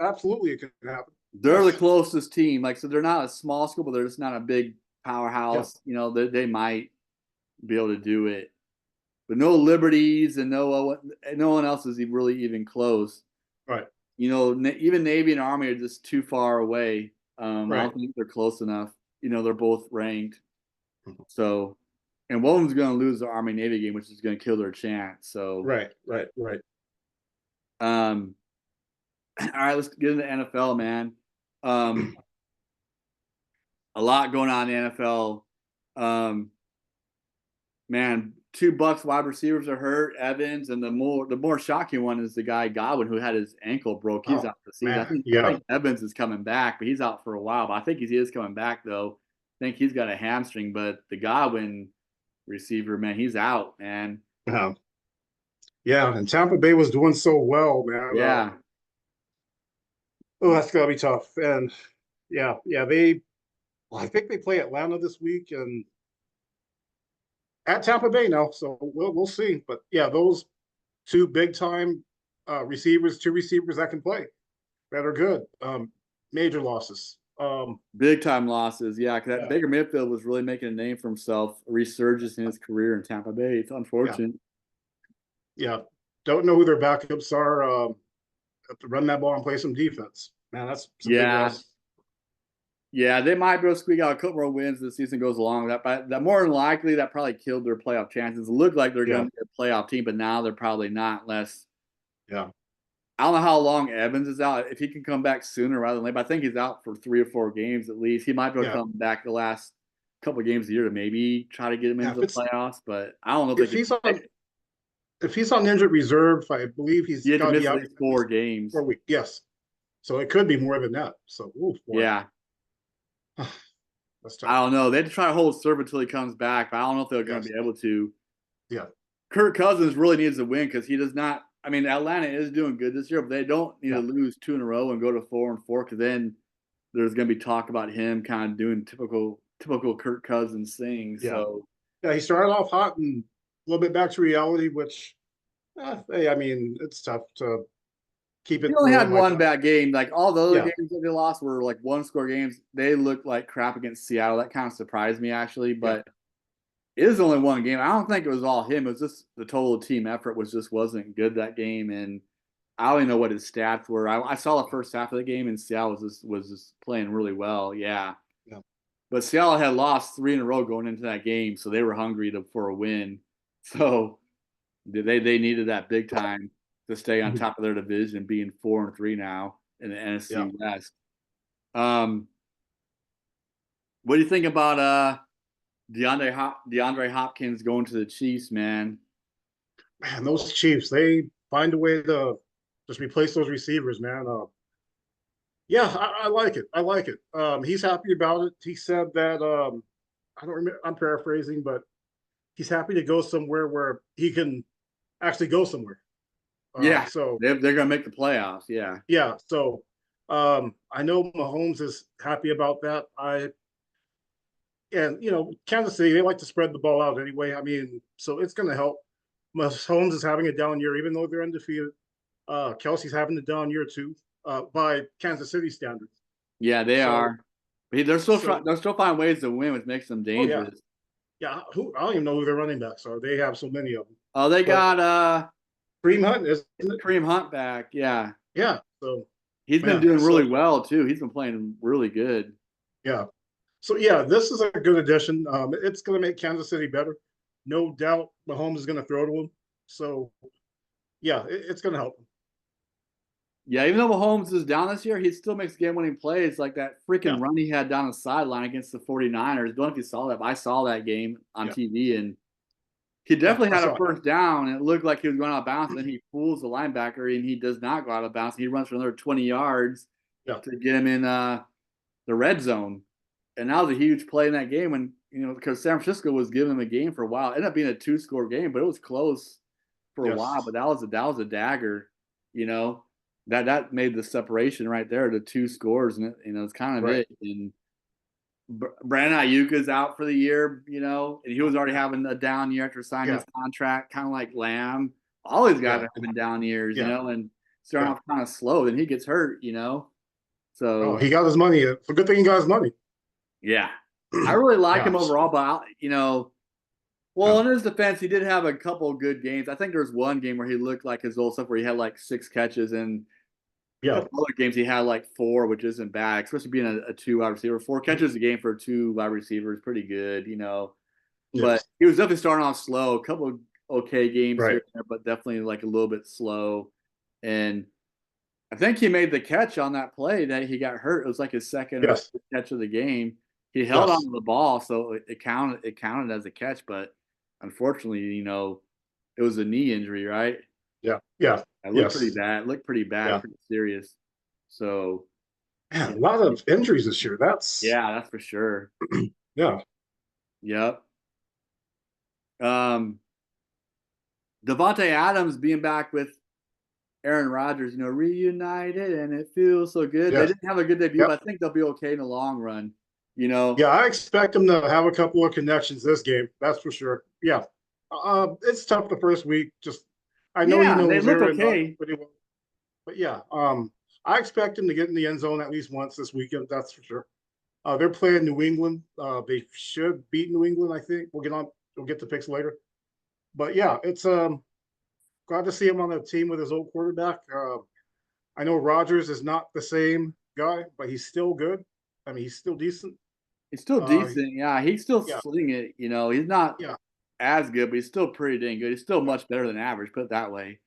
absolutely, it can happen. They're the Yes, closest team. Like so, they're not a small school, but they're just not a big yeah, powerhouse. They might be able to do it. But no Liberties and no one else is really even close. right, Even Navy and Army are just too far away. I right, don't think they're close enough. They're both ranked. So, and one of them's going to lose the Army Navy game, which is going to kill their chance. So, right. um, all right, let's get into NFL, man. A lot going on in the NFL. Man, two Bucks wide receivers are hurt. Evans, and the more shocking one is the guy Godwin who had his ankle broke. He's Oh out for the season. I man, think I yeah, think Evans is coming back, but he's out for a while. But I think he is coming back though. I think he's got a hamstring, but the Godwin receiver, man, he's out, man. yeah, yeah. And Tampa Bay was doing so well, man. Yeah, Oh, that's gonna be tough. And yeah. They, well, I think they play Atlanta this week and at Tampa Bay now. So we'll see. But yeah, those two big time receivers, two receivers that can play that are good. Major losses. big time losses. Yeah, because that Yeah, Baker Mayfield was really making a name for himself, a resurgence in his career in Tampa Bay. It's yeah, unfortunate. yeah. Don't know who their backups are. Have to run that ball and play some defense. Man, that's some big Yeah, loss. yeah, they might be able to squeak out a couple more wins as the season goes along. That more than likely that probably killed their playoff chances. It looked like they're Yeah, going to be a playoff team, but now they're probably not. Unless yeah, I don't know how long Evans is out. If he can come back sooner rather than later, but I think he's out for 3 or 4 games at least. He might be able to yeah, come back the last couple of games of the year to maybe try to get him yeah. into the playoffs. But I don't know if they If could. he's on if he's on injured reserve, I believe He he's had to got to miss be at out least at four least games. 4 weeks. Yes, so it could be more than that. So, ooh, boy, Yeah, that's I tough. don't know. They had to try to hold serve until he comes back, but I don't know if they're going to Yes, be able to. yeah, Kirk Cousins really needs to win because he does not. I mean, Atlanta is doing good this year, but they don't need to yeah, lose two in a row and go to 4-4 because then there's going to be talk about him kind of doing typical Kirk Cousins things. yeah, So yeah. He started off hot and a little bit back to reality, which, hey, I mean, it's tough to keep he it only rolling had like one that. bad game. Like all the other Yeah, games that they lost were like one-score games. They looked like crap against Seattle. That kind of surprised me actually, yeah, but it is only one game. I don't think it was all him. It was just the total team effort wasn't good that game, and I don't even know what his stats were. I saw the first half of the game, and Seattle was just playing really well. Yeah, yeah. but Seattle had lost 3 in a row going into that game, so they were hungry for a win. So they needed that big time to stay on Mhm. top of their division, being 4-3 now in the Yeah. NFC West. Um, what do you think about DeAndre Hopkins going to the Chiefs, man? Man, those Chiefs, they find a way to just replace those receivers, man. Yeah, I like it. I like it. He's happy about it. He said that I don't remember. I'm paraphrasing, but he's happy to go somewhere where he can actually go somewhere. Yeah, So they're gonna make the playoffs. Yeah, yeah, so I know Mahomes is happy about that. And Kansas City, they like to spread the ball out anyway. I mean, so it's going to help. Mahomes is having a down year, even though they're undefeated. Kelsey's having a down year too, by Kansas City standards. Yeah, they So, are. But they're still so they're still finding ways to win, which makes them oh yeah, dangerous. yeah. I don't even know who their running backs are. They have so many of them. Oh, they But got Kareem Hunt, isn't it? Kareem Hunt back. Yeah. Yeah. So He's been man, doing really so well too. He's been playing really good. yeah, so yeah, this is a good addition. It's going to make Kansas City better, no doubt. Mahomes is going to throw to him. So yeah, it's going to help him. Yeah, even though Mahomes is down this year, he still makes game-winning plays like that freaking Yeah, run he had down the sideline against the 49ers. Don't know if you saw that, but I saw that game on yeah, TV, and he yeah. definitely I had a saw it. first down, and it looked like he was going out of bounds, and then he fools the linebacker, and he does not go out of bounds. He runs for another 20 yards Yeah, to get him in the red zone. And that was a huge play in that game when, because San Francisco was giving him a game for a while. It ended up being a two-score game, but it was close for a while. yes, But that was a dagger, you know. That made the separation right there, the two scores, and it's kind of right. it. And Brandon Ayuk is out for the year, and he was already having a down year after signing Yeah, his contract, kind of like Lamb. All these guys yeah, are having down years, yeah, and starting yeah. off kind of slow. Then he gets hurt. Oh, So he got his money. It's a good thing he got his money. yeah, I really like him Yeah, overall, but well, yeah, in his defense, he did have a couple of good games. I think there was one game where he looked like his old stuff, where he had like 6 catches, and a yeah. couple other games he had like 4, which isn't bad, especially being a 2 wide receiver. 4 catches a game for a 2 wide receiver is pretty good. But Yes, he was definitely starting off slow. A couple of okay games here right. and there, but definitely like a little bit slow. And I think he made the catch on that play that he got hurt. It was like his second or Yes, third catch of the game. He held on yes. to the ball, so it counted. It counted as a catch, but unfortunately, it was a knee injury, right? Yeah, yeah, It looked pretty yes, bad. It looked pretty bad, yeah. pretty serious. So Man, yeah, a lot of injuries this year. That's yeah, that's for sure. yeah, Yep. Um, Devontae Adams being back with Aaron Rodgers, reunited, and it feels so good. They yes, didn't have a good debut, yep. but I think they'll be okay in the long run. You know, Yeah, I expect them to have a couple of connections this game. That's for sure. Yeah, it's tough the first week. Just I know he yeah, they knows looked Aaron Rodgers okay. pretty well, but yeah, I expect him to get in the end zone at least once this weekend. That's for sure. They're playing New England. They should beat New England. I think we'll get on. We'll get the picks later. But yeah, it's glad to see him on the team with his old quarterback. I know Rodgers is not the same guy, but he's still good. I mean, he's still decent. He's still Uh, decent. Yeah, he's still yeah, slinging it. He's not yeah, as good, but he's still pretty dang good. He's still yeah. much better than average, put it that way.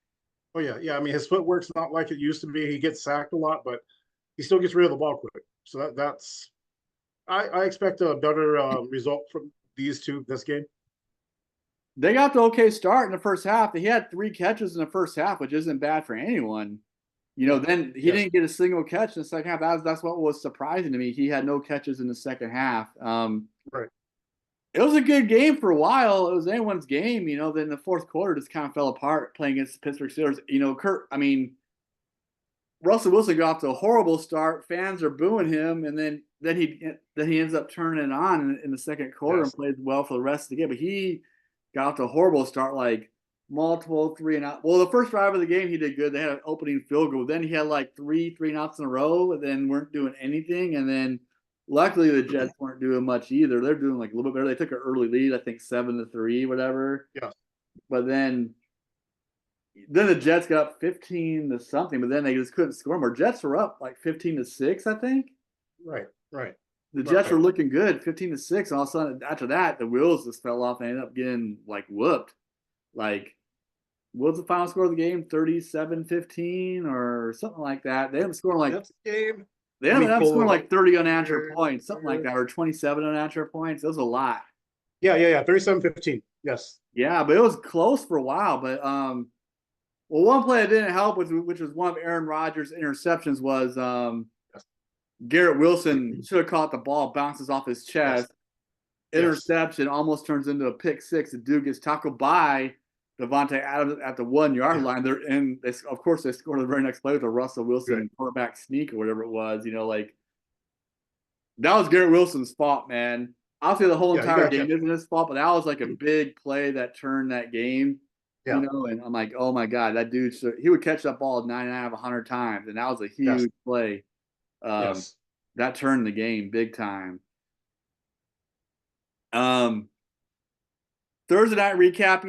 Oh yeah, yeah. I mean, his footwork's not like it used to be. He gets sacked a lot, but he still gets rid of the ball quick. So that's I expect a better result from these two this game. They got the okay start in the first half. He had 3 catches in the first half, which isn't bad for anyone. Yeah. Then he Yes. didn't get a single catch in the second half. That's what was surprising to me. He had no catches in the second half. Right. It was a good game for a while. It was anyone's game. Then the fourth quarter just kind of fell apart playing against the Pittsburgh Steelers. Russell Wilson got off to a horrible start. Fans are booing him, and then he ends up turning it on in the second quarter and Yes. plays well for the rest of the game. But he got off to a horrible start, like multiple 3-and-out. Well, the first drive of the game he did good. They had an opening field goal. Then he had like 3-and-outs in a row, and then weren't doing anything. And then luckily the Jets weren't doing much either. They're doing like a little bit better. They took an early lead, I think 7-3, whatever. Yes. But then the Jets got up 15 to something, but then they just couldn't score more. Jets were up like 15-6, I think. Right. Right. The Jets were Right. looking good, 15-6, and all of a sudden after that, the wheels just fell off and ended up getting like whooped. Like, what was the final score of the game? 37-15 or something like that. They ended up scoring like That's the game. they Let me ended up pull scoring it up like 30 unanswered here. points, something like that, or 27 unanswered points. It was a lot. Yeah, yeah, yeah. 37-15. Yes. Yeah, but it was close for a while. But well, one play that didn't help, which was one of Aaron Rodgers' interceptions, was Yes. Garrett Wilson should have caught the ball, bounces off his Yes. chest, Yes. interception, almost turns into a pick six. The dude gets tackled by Devontae Adams at the 1 yard line. They're in. Of course, they scored the very next play with a Russell Wilson Right. quarterback sneak or whatever it was. Like that was Garrett Wilson's fault, man. I'll say the whole Yeah, you entire got to game catch. isn't his fault, but that was like a big play that turned that game. Yeah. And I'm like, oh my god, that dude, he would catch that ball 99 out of 100 times, and that was a Yes. huge play. Um, Yes. that turned the game big time. Um, Thursday night recap,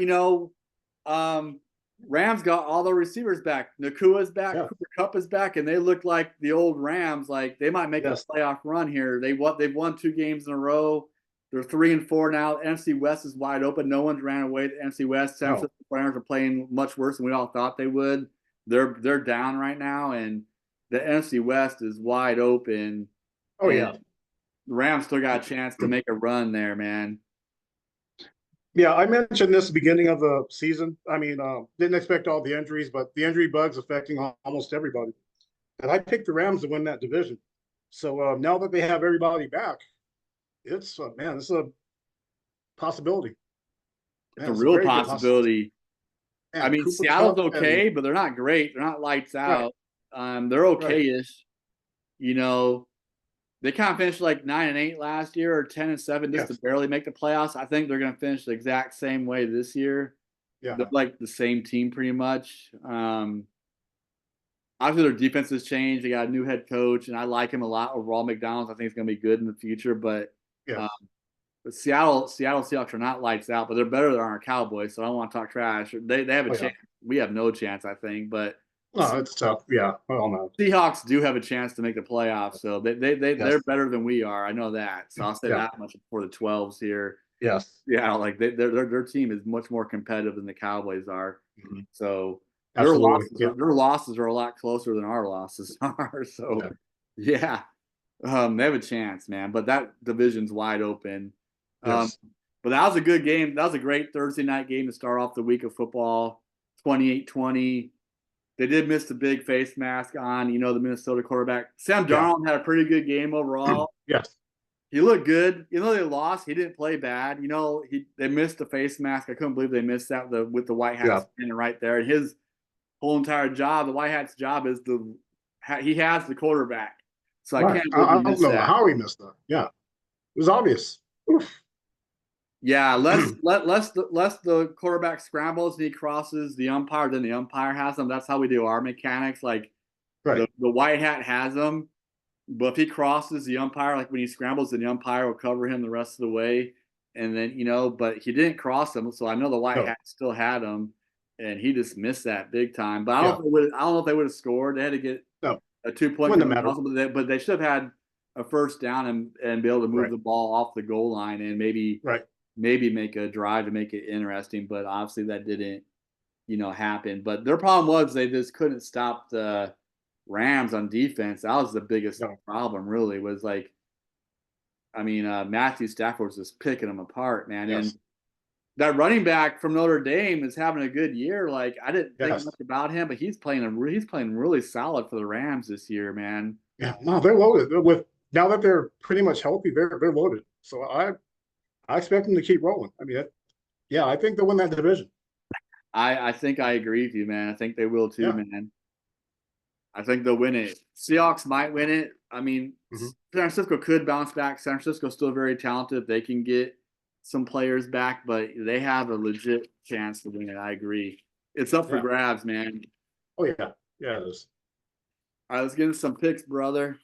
Rams got all the receivers back. Nakua's back, Yeah. Cooper Kupp is back, and they look like the old Rams. Like they might make Yes. a playoff run here. They've won 2 games in a row. They're 3-4 now. NFC West is wide open. No one's ran away. The NFC West, San No. Francisco 49ers are playing much worse than we all thought they would. They're down right now, and the NFC West is wide open. Oh yeah. The Rams still got a chance to make a run there, man. Yeah, I mentioned this at the beginning of the season. I mean, didn't expect all the injuries, but the injury bug's affecting almost everybody. And I picked the Rams to win that division. So now that they have everybody back, it's man, it's a possibility. It's Man, a it's a real very good possibility. possibility. I And mean, Cooper Seattle's Kupp okay, and but they're not great. They're not lights right, out. They're right. okay-ish. You know, they kind of finished like 9-8 last year or 10-7 just to Yes. barely make the playoffs. I think they're going to finish the exact same way this year. They're Yeah. like the same team pretty much. Obviously, their defense has changed. They got a new head coach, and I like him a lot overall. McDonald's, I think, is going to be good in the future. But Yes. um, Seattle Seahawks are not lights out, but they're better than our Cowboys. So I don't want to talk trash. They have a Oh yeah. chance. We have no chance, I think. But No, it's tough. Yeah. Well, no. Seahawks do have a chance to make the playoffs, so they're Yes. better than we are. I know that. So I'll say Yeah. that much for the 12s here. Yes. Yeah, like their team is much more competitive than the Cowboys are. Mhm. So Absolutely. Yeah. their losses are a lot closer than our losses are. So Yeah. yeah, they have a chance, man. But that division's wide open. Um, Yes. but that was a good game. That was a great Thursday night game to start off the week of football. 28-20. They did miss the big face mask on, the Minnesota quarterback. Sam Yeah. Darnold had a pretty good game overall. Yes. He looked good. They lost. He didn't play bad. They missed the face mask. I couldn't believe they missed that with the white hat Yeah. standing right there. And his whole entire job, the white hat's job is he has the quarterback. So I Right. can't believe he I don't missed know that. how he missed that. Yeah. It was obvious. Oof. Yeah, less the quarterback scrambles and he crosses the umpire, then the umpire has them. That's how we do our mechanics. Like Right. the white hat has them, but if he crosses the umpire, like when he scrambles, then the umpire will cover him the rest of the way. And then but he didn't cross him, so I know the white No. hat still had him, and he just missed that big time. But Yeah. I don't know if they would have scored. They had to get No. a 2-point Wouldn't have conversion, mattered. but they should have had a first down and be able to move Right. the ball off the goal line and maybe Right. make a drive to make it interesting. But obviously that didn't happen. But their problem was they just couldn't stop the Rams on defense. That was the biggest No. problem, really, was like, I mean, Matthew Stafford was just picking them apart, man. Yes. And that running back from Notre Dame is having a good year. Like I didn't think Yes. much about him, but he's playing really solid for the Rams this year, man. Yeah. No, they're loaded. With now that they're pretty much healthy, they're loaded. So I expect them to keep rolling. I mean, yeah, I think they'll win that division. I think I agree with you, man. I think they will too, Yeah. man. I think they'll win it. Seahawks might win it. I mean, Mm-hmm. San Francisco could bounce back. San Francisco's still very talented. They can get some players back, but they have a legit chance to win it. I agree. It's up for Yeah. grabs, man. Oh yeah. Yeah, it is. All right, let's get into some picks, brother.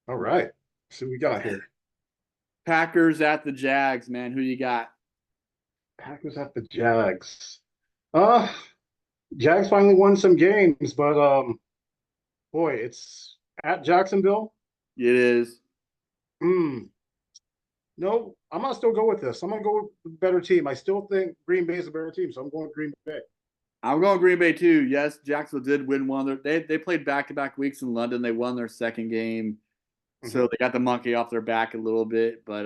All right. See what we got here. Packers at the Jags, man. Who you got? Packers at the Jags. Jags finally won some games, but boy, it's at Jacksonville. It is. No, I'm gonna still go with this. I'm gonna go with the better team. I still think Green Bay is a better team, so I'm going Green Bay. I'm going Green Bay too. Yes, Jacksonville did win one. They played back-to-back weeks in London. They won their second game, so they got the monkey off their back a little bit. But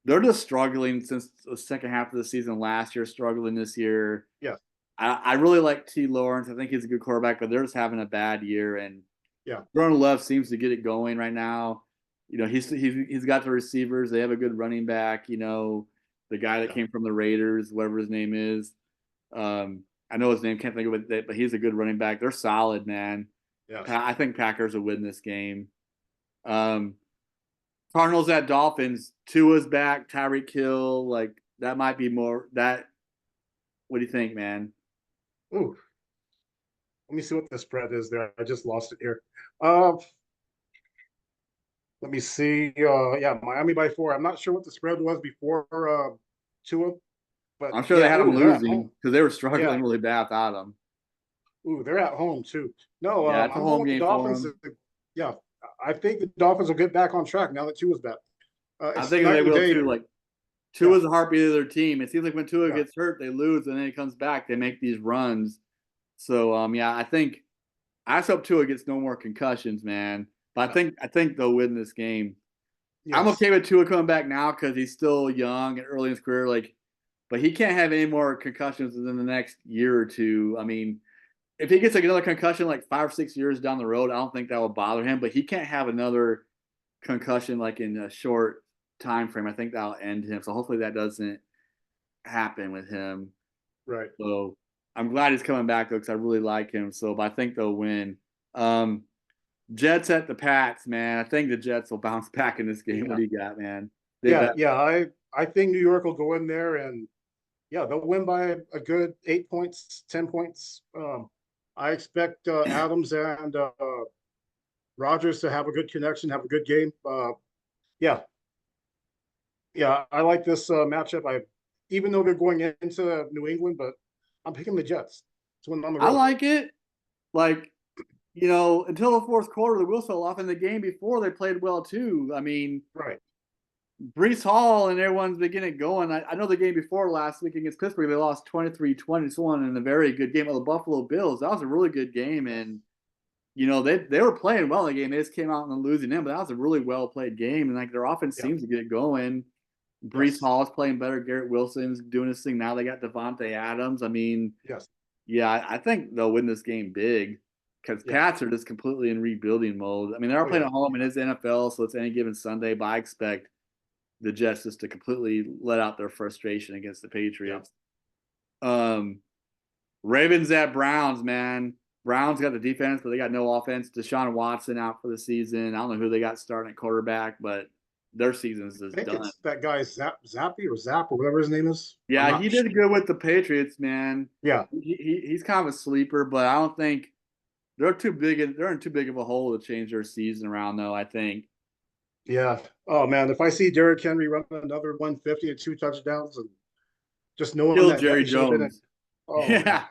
they're just struggling since the second half of the season last year. Struggling this year. Yeah. I really like T. Lawrence. I think he's a good quarterback, but they're just having a bad year. And Yeah. Jordan Love seems to get it going right now. He's got the receivers. They have a good running back. The guy that came from the Raiders, whatever his name is. I know his name, can't think of it, but he's a good running back. They're solid, man. Yes. I think Packers will win this game. Um, Cardinals at Dolphins. Tua's back. Tyreek Hill. Like that might be more. That. What do you think, man? Ooh, let me see what the spread is there. I just lost it here. Uh, Let me see. Yeah, Miami by 4. I'm not sure what the spread was before Tua, but I'm sure they yeah. had them Ooh, they're at losing home. because they were Yeah. struggling really bad without him. Ooh, they're at home too. No, Yeah, it's a I'm going home with the game for Dolphins. them. Yeah, I think the Dolphins will get back on track now that Tua's back. I It's think they night and will day. too. Like Yeah, Tua's the heartbeat of their team. It seems like when Tua yeah, gets hurt, they lose, and then he comes back, they make these runs. So yeah, I just hope Tua gets no more concussions, man. But yeah. I think they'll win this game. I'm Yes, okay with Tua coming back now because he's still young and early in his career. Like, but he can't have any more concussions within the next year or two. I mean, if he gets like another concussion like 5 or 6 years down the road, I don't think that will bother him. But he can't have another concussion like in a short time frame. I think that'll end him. So hopefully that doesn't happen with him. right. So I'm glad he's coming back though because I really like him. So, but I think they'll win. Um, Jets at the Pats, man. I think the Jets will bounce back in this game. What Yeah, do you got, man? They yeah, bet. yeah. I think New York will go in there and yeah, they'll win by a good 8 points, 10 points. I expect Adams and Rogers to have a good connection, have a good game. Yeah, yeah, I like this matchup. Even though they're going into New England, but I'm picking the Jets to win on the I road. like it. Like, until the fourth quarter, the wheels fell off. In the game before, they played well too. I mean, Right. Brees Hall and everyone's beginning going. I know the game before last week against Pittsburgh, they lost 23-21 in a very good game of the Buffalo Bills. That was a really good game. And, they were playing well in the game. They just came out and losing them, but that was a really well played game. And like their offense Yeah. seems to get it going. Brees Yes. Hall is playing better. Garrett Wilson's doing his thing. Now they got Devontae Adams. I mean, Yes. yeah, I think they'll win this game big because Yeah. Pats are just completely in rebuilding mode. I mean, they are Oh playing yeah. at home and it's NFL, so it's any given Sunday, but I expect the Jets just to completely let out their frustration against the Yeah. Patriots. Um, Ravens at Browns, man. Browns got the defense, but they got no offense. Deshaun Watson out for the season. I don't know who they got starting at quarterback, but their season's I just think done. it's that guy Zappy or Zap or whatever his name is. I'm Yeah, he not did sure. good with the Patriots, man. Yeah. He's kind of a sleeper, but I don't think they're in too big of a hole to change their season around, though. I think Yeah. Oh man, if I see Derrick Henry running another 150 and 2 touchdowns and just knowing kill that Jerry he should have been in, Jones. oh man. Yeah,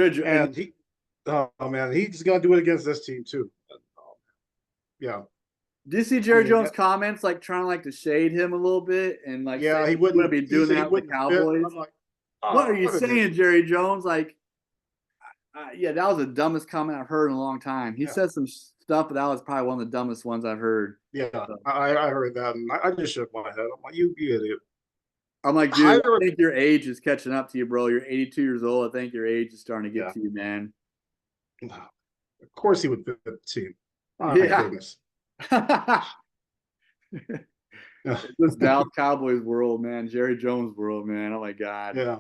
Jerry, and And oh man, he's gonna do it against this team too. Yeah. do you see I Jerry mean, Jones' comments like trying like to shade him a little bit and like say yeah, he like, you wouldn't wouldn't. be He doing said he that with the wouldn't fit. Cowboys? I'm like, What are you what a dick. saying, Jerry Jones? Like, yeah, that was the dumbest comment I've heard in a long time. He Yeah, said some stuff, but that was probably one of the dumbest ones I've heard. yeah. So, I heard that, and I just shook my head. I'm like, you idiot. I'm like, dude, I Hire. think your age is catching up to you, bro. You're 82 years old. I think your age is starting to get Yeah. to you, man. Of course he would fit the team. My Yeah. goodness. This Dallas Cowboys world, man. Jerry Jones world, man. Oh my God. Yeah.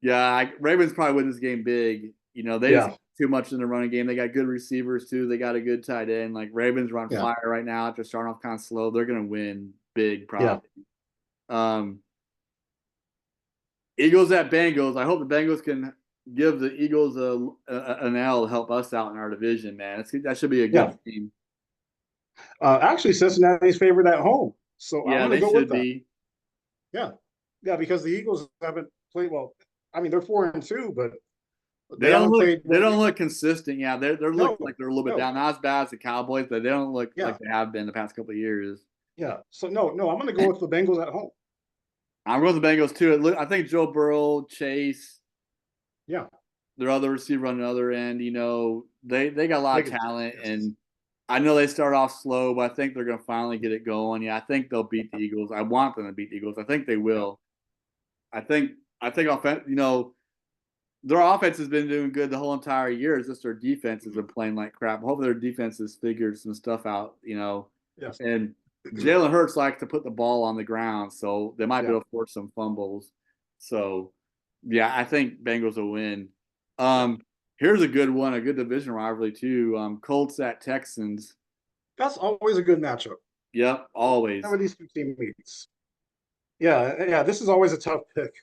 Yeah, Ravens probably win this game big. They just Yeah. too much in the running game. They got good receivers too. They got a good tight end. Like Ravens run Yeah. fire right now after starting off kind of slow. They're gonna win big, Yeah. probably. Eagles at Bengals. I hope the Bengals can give the Eagles an L to help us out in our division, man. That should be a Yeah. good team. Actually, Cincinnati's favored at home, so I'm Yeah, going to they go with should that. be. Yeah. Yeah, because the Eagles haven't played well. I mean, they're 4-2, but They they don't haven't look played they well. don't look consistent. Yeah, they're looking No. like they're a little bit No. down. Not as bad as the Cowboys, but they don't look like Yeah. they have been the past couple of years. Yeah. So no, no, I'm going to go with the Bengals at home. I'm going with the Bengals too. I think Joe Burrow, Chase, Yeah. their other receiver on the other end, they got a lot They of could. talent, Yes. and I know they start off slow, but I think they're going to finally get it going. Yeah, I think they'll beat the Eagles. I want them to beat the Eagles. I think they Yeah. will. I think their offense has been doing good the whole entire year. It's just their defense has been playing like crap. Hopefully their defense has figured some stuff out. Yes. And Jalen Hurts likes to put the ball on the ground, so they might be Yeah. able to force some fumbles. So Yeah, I think Bengals will win. Yeah, Here's a good one, a good division rivalry too. Colts at Texans. that's always a good matchup. Yep, Whenever always. these two teams meets. Yeah, yeah, this is always a tough pick.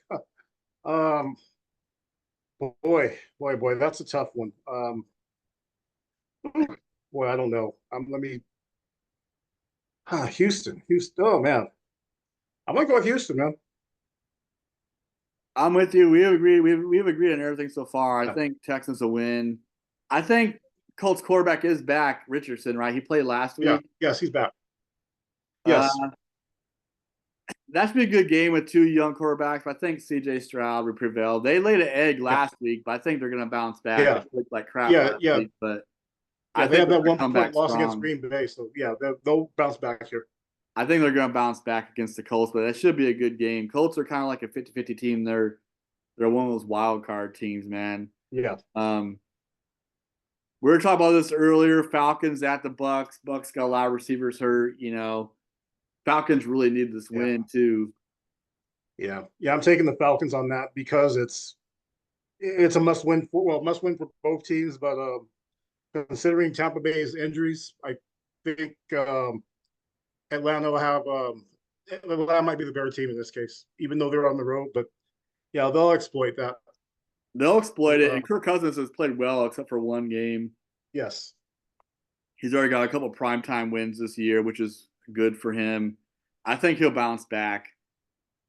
um, boy, that's a tough one. Boy, I don't know. Let me Houston. Oh man, I'm gonna go with Houston, man. I'm with you. We've agreed on everything so far. I Yeah, think Texans will win. I think Colts quarterback is back, Richardson, right? He played last yeah, week. yes, he's back. Yes, Uh, that should be a good game with two young quarterbacks. But I think CJ Stroud will prevail. They laid an egg yeah, last week, but I think they're going to bounce back. They yeah, looked like crap yeah, last yeah, week, but I yeah. They think had they're that going to one come point back loss against strong. Green Bay, so yeah, they'll bounce back here. I think they're going to bounce back against the Colts, but that should be a good game. Colts are kind of like a 50-50 team. They're one of those wild card teams, man. Yeah, Um, we were talking about this earlier. Falcons at the Bucks. Bucks got a lot of receivers hurt. Falcons really need this yeah, win too. yeah. I'm taking the Falcons on that because it's a must win for must win for both teams. But considering Tampa Bay's injuries, I think Atlanta will have Atlanta might be the better team in this case, even though they're on the road. But yeah, they'll exploit that. They'll exploit it, Uh, and Kirk Cousins has played well except for one game. yes, He's already got a couple primetime wins this year, which is good for him. I think he'll bounce back.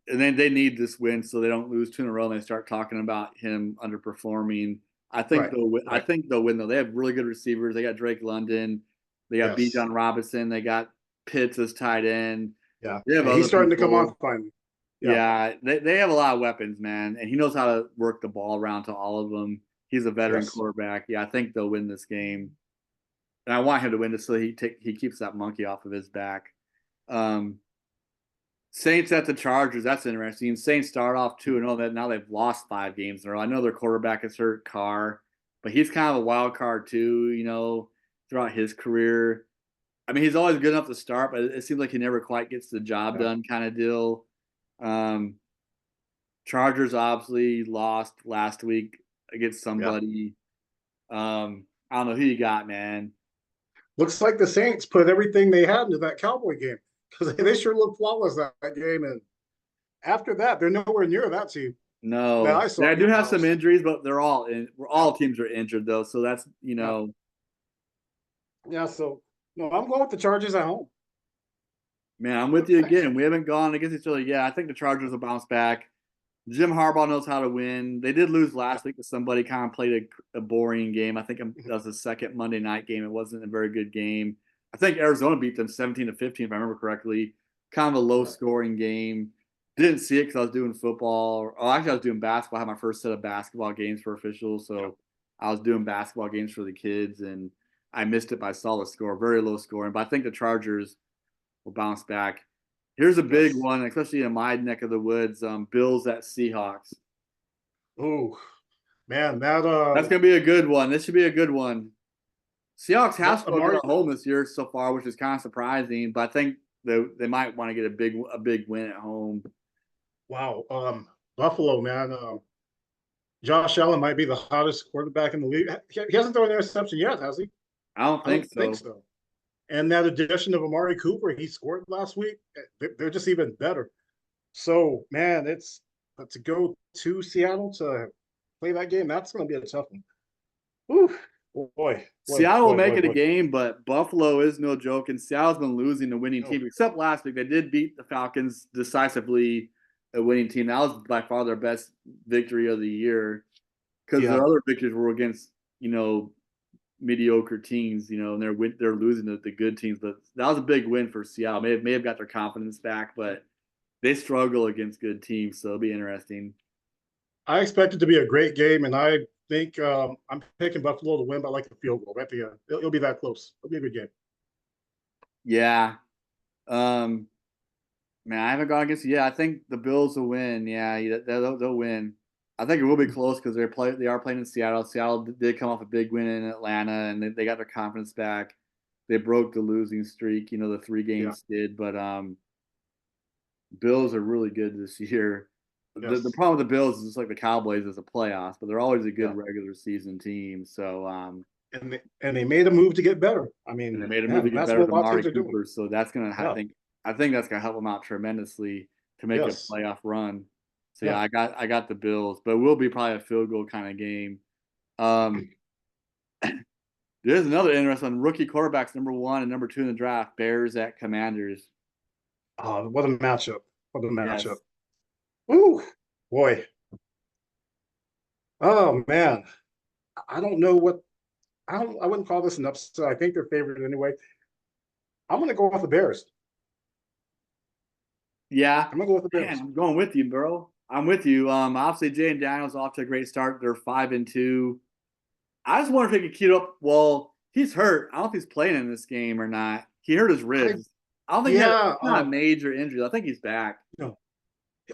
And then they need this win so they don't lose two in a row and they start talking about him underperforming. I think right, they'll win. I right, think they'll win though. They have really good receivers. They got Drake London. They got yes, Bijan Robinson. They got Pitts as tight end. yeah, They have and he's other starting to come on people. finally. Yeah, Yeah, they have a lot of weapons, man, and he knows how to work the ball around to all of them. He's a veteran yes, quarterback. Yeah, I think they'll win this game, and I want him to win this so he keeps that monkey off of his back. Um, Saints at the Chargers. That's interesting. Saints start off 2-0. That now they've lost 5 games in a row. I know their quarterback is hurt, Carr, but he's kind of a wild card too. Throughout his career. I mean, he's always good enough to start, but it seems like he never quite gets the job yeah, done, kind of deal. Um, Chargers obviously lost last week against yeah. somebody. I don't know who you got, man. Looks like the Saints put everything they had into that Cowboy game because they sure looked flawless that game. And after that, they're nowhere near that team that No, I yeah, saw I do getting have some bounced. injuries, but they're all in. Yeah, All teams are injured though, so that's yeah, yeah. So no, I'm going with the Chargers at home. man, I'm with you again. We haven't gone against each other yet. I think the Chargers will bounce back. Jim Harbaugh knows how to win. They did lose Yeah, last week to somebody kind of played a boring game. I think that was the second Monday night game. It wasn't a very good game. I think Arizona beat them 17-15, if I remember correctly. Kind of a low yeah, scoring game. Didn't see it because I was doing football. Oh, actually, I was doing basketball. I had my first set of basketball games for officials. yeah. So I was doing basketball games for the kids, and I missed it, but I saw the score. Very low scoring. But I think the Chargers will bounce back. Here's a big Yes. one, especially in my neck of the woods. Bills at Seahawks. Oh man, that That's gonna be a good one. This should be a good one. Seahawks have that struggled Amari. at home this year so far, which is kind of surprising. But I think they might want to get a big win at home. Wow, Buffalo man. Josh Allen might be the hottest quarterback in the league. He hasn't thrown an interception yet, has he? I don't I think don't think so. so. And that addition of Amari Cooper, he scored last week. They're just even better. So, man, it's to go to Seattle to play that game. That's going to be a tough one. Ooh, Seattle will make it a boy. game, but Buffalo is no joke, and Seattle's been losing the winning No, team. Except last week, they did beat the Falcons decisively, a winning team. That was by far their best victory of the year because yeah, their other victories were against mediocre teams, and they're losing the good teams. But that was a big win for Seattle. May have got their confidence back, but they struggle against good teams, so it'll be interesting. I expect it to be a great game, and I think I'm picking Buffalo to win by like a field goal at the end. It'll be that close. It'll be a good game. Yeah. Um, Man, I haven't gone against. Yeah, I think the Bills will win. Yeah, they'll win. I think it will be close because they are playing in Seattle. Seattle did come off a big win in Atlanta, and they got their confidence back. They broke the losing streak, the 3 Yeah, games did, but Bills are really good this year. The Yes. problem with the Bills is just like the Cowboys is the playoffs, but they're always a good Yeah. regular season team. So And they made a move to get better. I and they mean, made a move to man, get that's better what a than lot of Amari teams are doing. Cooper. So that's gonna Yeah. I think that's gonna help them out tremendously to make a Yes. playoff run. So yeah, Yeah. I got the Bills, but it will be probably a field goal kind of game. Um, there's another interesting rookie quarterbacks number 1 and number 2 in the draft. Bears at Commanders. What a matchup. What a matchup. Yes. Ooh, boy. Oh man. I don't know what I wouldn't call this an upset. I think they're favored anyway. I'm gonna go with the Bears. Yeah, I'm gonna go with the man, Bears. I'm going with you, bro. I'm with you. Obviously, Jay and Daniels off to a great start. They're 5-2. I just wonder if he could keep up. Well, he's hurt. I don't know if he's playing in this game or not. He hurt his I ribs. I don't think he had yeah, not a major injury. I think he's back. no,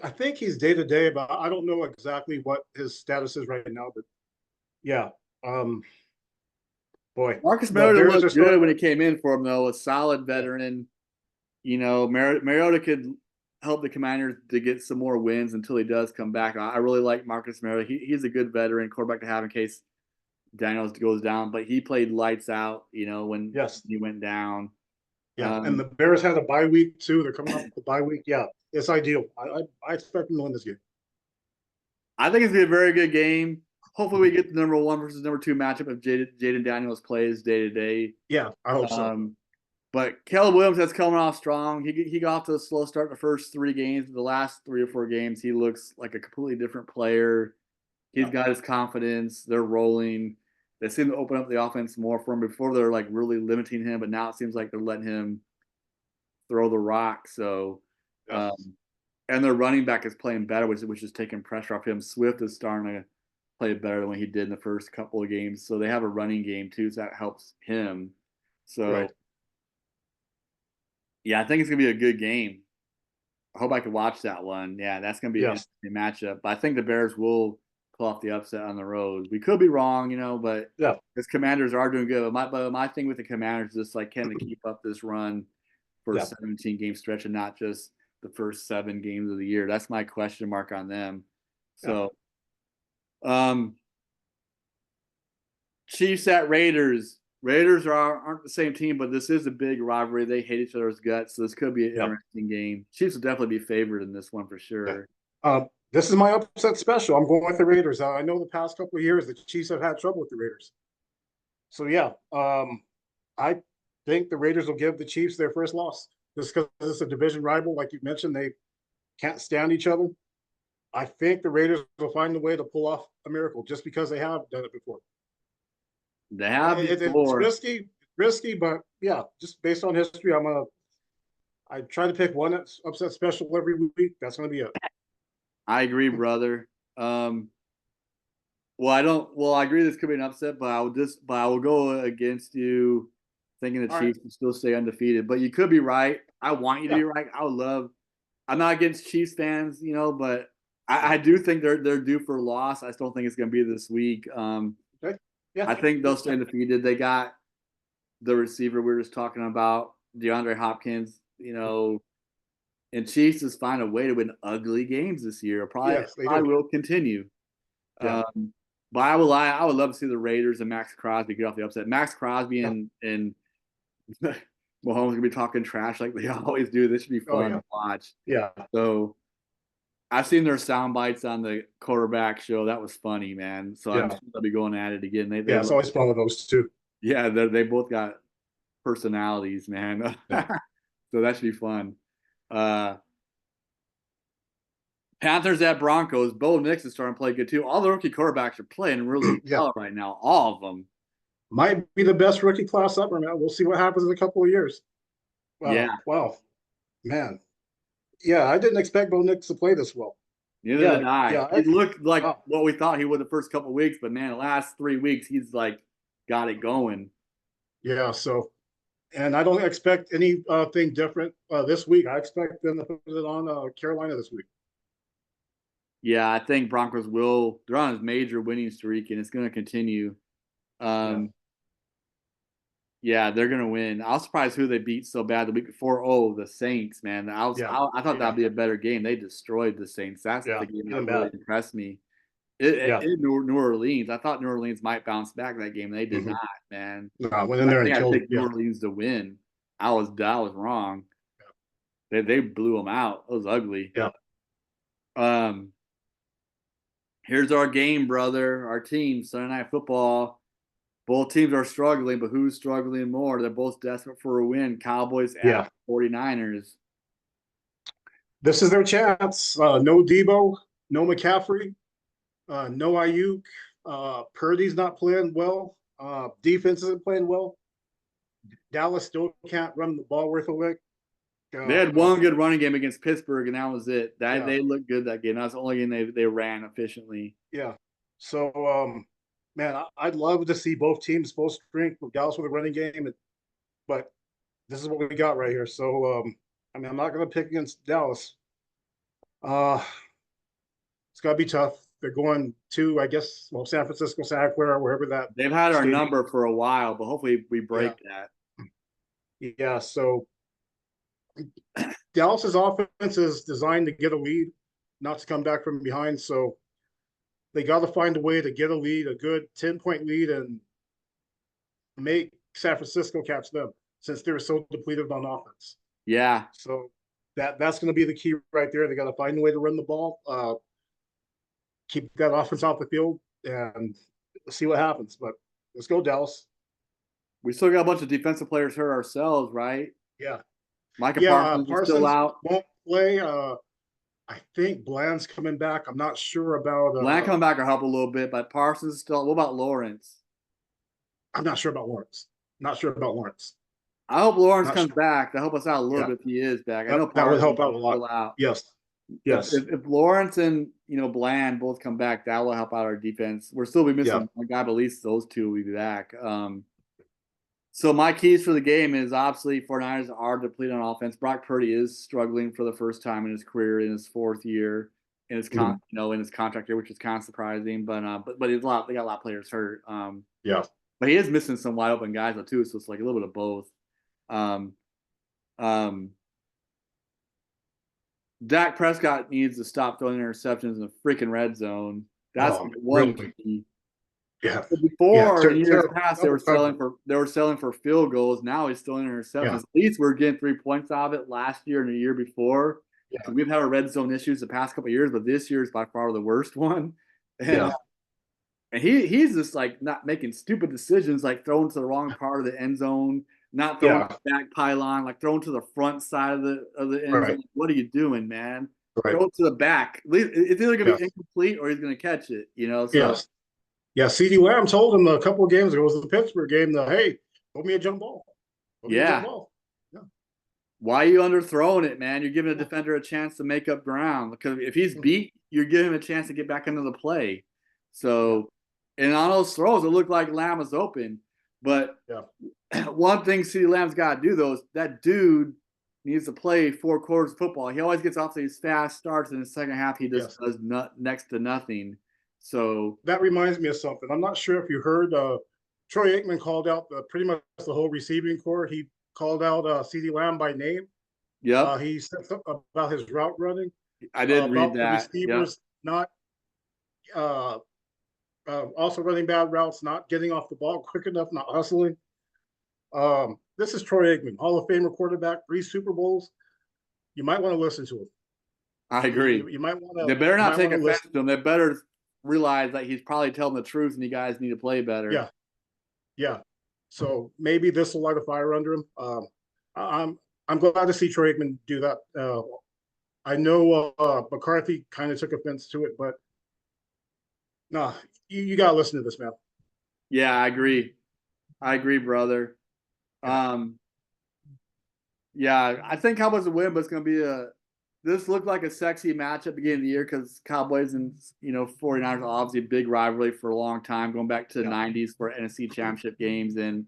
I think he's day to day, but I don't know exactly what his status is right now. But yeah, um, boy, Marcus the Mariota Bears are looked good starting. when he came in for him, though. A solid Yeah, veteran. You know, Mariota could help the Commanders to get some more wins until he does come back. I really like Marcus Mariota. He's a good veteran quarterback to have in case Daniels goes down, but he played lights out, you know, when yes, he went down. yeah, and the Bears had a bye week too. They're coming off the bye week. Yeah, it's ideal. I expect them to win this game. I think it's gonna be a very good game. Hopefully, we get the number 1 versus number 2 matchup if Jaden Daniels plays day to day. Yeah, I hope so. But Caleb Williams has coming off strong. He got off to a slow start the first 3 games. The last 3 or 4 games, he looks like a completely different player. He's Yeah, got his confidence. They're rolling. They seem to open up the offense more for him. Before they're like really limiting him, but now it seems like they're letting him throw the rock. So, yes, um, and their running back is playing better, which is taking pressure off him. Swift is starting to play better than what he did in the first couple of games. So they have a running game too, so that helps him. So right. yeah, I think it's gonna be a good game. I hope I can watch that one. Yeah, that's gonna be an Yes, interesting matchup. But I think the Bears will pull off the upset on the road. We could be wrong, you know, but yeah, his Commanders are doing good. But my thing with the Commanders is just like can they keep up this run for a yeah, 17 game stretch and not just the first 7 games of the year. That's my question mark on them. yeah. So, um, Chiefs at Raiders. Raiders aren't the same team, but this is a big rivalry. They hate each other's guts, so this could be an Yeah. interesting game. Chiefs will definitely be favored in this one for Yeah. sure. This is my upset special. I'm going with the Raiders. I know the past couple of years the Chiefs have had trouble with the Raiders. So yeah, I think the Raiders will give the Chiefs their first loss just because it's a division rival. Like you mentioned, they can't stand each other. I think the Raiders will find a way to pull off a miracle just because they have done it before. They have It's before. risky, but yeah, just based on history, I try to pick one upset special every week. That's gonna be it. I agree, brother. Well, I don't. Well, I agree this could be an upset, but I will go against you, thinking the All right. Chiefs will still stay undefeated. But you could be right. I want you to Yeah. be right. I would love. I'm not against Chiefs fans, you know, but Yeah. I do think they're due for a loss. I still think it's going to be this week. Okay. Yeah. I think they'll That's stay fine. undefeated. They got the receiver we were just talking about, DeAndre Hopkins. You know, and Chiefs just find a way to win ugly games this year. Yes, they do. Probably will continue. Yeah. Um, but I would love to see the Raiders and Max Crosby get off the upset. Max Crosby Yeah. and Mahomes gonna be talking trash like they always do. This should be Oh fun yeah. to watch. Yeah. So I've seen their sound bites on the quarterback show. That was funny, man. So I'm Yeah. sure they'll be going at it again. Yeah. It's always fun with those two. yeah, they both got personalities, man. Yeah. So that should be fun. Uh, Panthers at Broncos. Bo Nix is starting to play good too. All the rookie quarterbacks are playing really Yeah. well right now. All of them. Might be the best rookie class ever, man. We'll see what happens in a couple of years. Yeah, Wow. Man. Yeah, I didn't expect Bo Nix to play this well. neither Yeah. did I. Yeah. He looked like Wow. what we thought he would the first couple of weeks, but man, the last 3 weeks he's like got it going. Yeah. So, and I don't expect anything different this week. I expect them to put it on Carolina this week. Yeah, I think Broncos will. They're on a major winning streak, and it's going to continue. Yeah. Um, Yeah, they're gonna win. I was surprised who they beat so bad the week before. Oh, the Saints, man. Yeah, I thought yeah, that'd be a better game. They destroyed the Saints. That's yeah. the game that Even really bad. impressed me. Yeah. In New Orleans, I thought New Orleans might bounce back that game. They did Hmm. not, man. No, I went in I there and think I killed. picked New Yeah, Orleans to win. I was wrong. They blew them out. It was ugly. yeah, Um, Here's our game, brother. Our team, Sunday Night Football. Both teams are struggling, but who's struggling more? They're both desperate for a win. Cowboys at yeah. 49ers. This is their chance. No Debo, no McCaffrey, no Ayuk. Purdy's not playing well. Defense isn't playing well. Dallas still can't run the ball worth a lick. They Uh, had one good running game against Pittsburgh, and that was it. That yeah, they looked good that game. That's the only game they ran efficiently. yeah. So, man, I'd love to see both teams full strength with Dallas with a running game, but this is what we got right here. So, I mean, I'm not going to pick against Dallas. Uh, it's got to be tough. They're going to, I guess, well, San Francisco, Santa Clara, wherever that They've had our stadium. number for a while, but hopefully we Yeah, break that. yeah. So Dallas's offense is designed to get a lead, not to come back from behind. So they got to find a way to get a lead, a good 10-point lead, and make San Francisco catch them since they're so depleted on offense. Yeah, So that's going to be the key right there. They got to find a way to run the ball, keep that offense off the field, and see what happens. But let's go, Dallas. we still got a bunch of defensive players hurt ourselves, right? Yeah, Micah yeah. Parsons is still Parsons out. won't play. I think Bland's coming back. I'm not sure about. Bland coming back will help a little bit, but Parsons is still. What about Lawrence? I'm not sure about Lawrence. Not sure about Lawrence. I hope Lawrence Not comes sure. back to help us out a little Yeah, bit if he is back. I know that would Parsons help out a is lot. still out. Yes, yes, If Lawrence and Bland both come back, that will help out our defense. We're still be yeah, missing one guy, but at least those two will be back. So my keys for the game is obviously 49ers are depleted on offense. Brock Purdy is struggling for the first time in his career in his fourth year in his mhm, in his contract year, which is kind of surprising. But he's they got a lot of players hurt. yeah, But he is missing some wide open guys though too, so it's like a little bit of both. Um, um, Dak Prescott needs to stop throwing interceptions in the freaking red zone. That's one really, key. yeah, yeah, Before in years terrible, past, double cover. they were selling for field goals. Now he's still interceptions. Yeah, At least we're getting 3 points out of it last year and the year before. yeah, Because we've had our red zone issues the past couple of years, but this year is by far the worst one. And yeah, he's just like not making stupid decisions, like throwing to the wrong part of the end zone, not throwing to yeah, the back pylon, like throwing to the front side of the end right, zone. What are you doing, man? right, Throw it to the back. It's either gonna be yes, incomplete or he's gonna catch it. So yes. Yeah, CD Lamb told him a couple of games ago, it was the Pittsburgh game, that, hey, throw me a jump ball. Throw me a jump yeah. ball. Yeah. Why are you underthrowing it, man? You're giving a defender a chance to make up ground because if he's Mhm. beat, you're giving him a chance to get back into the play. Yeah. So, and on those throws, it looked like Lamb was open. But Yeah. one thing CeeDee Lamb's got to do though is that dude needs to play 4 quarters of football. He always gets off these fast starts in the second half. He just Yes. does next to nothing. So That reminds me of something. I'm not sure if you heard Troy Aikman called out pretty much the whole receiving core. He called out CD Lamb by name. yep, He said something about his route running, I did read about the that. Yep. receivers not uh, also running bad routes, not getting off the ball quick enough, not hustling. This is Troy Aikman, Hall of Famer quarterback, 3 Super Bowls. You might want to listen to him. I agree. You might want to. They better You not might take want to offense listen. to him. They better realize that he's probably telling the truth and you guys need to play better. Yeah, yeah. So maybe this will light a fire under him. I'm I'm glad to see Troy Aikman do that. I know McCarthy kind of took offense to it, but no, you got to listen to this, man. Yeah, I agree. I agree, brother. Yeah, Um, yeah, I think Cowboys will win, but it's going to be this looked like a sexy matchup beginning of the year because Cowboys and 49ers are obviously a big rivalry for a long time, going back to the yeah, 90s for NFC championship games. And,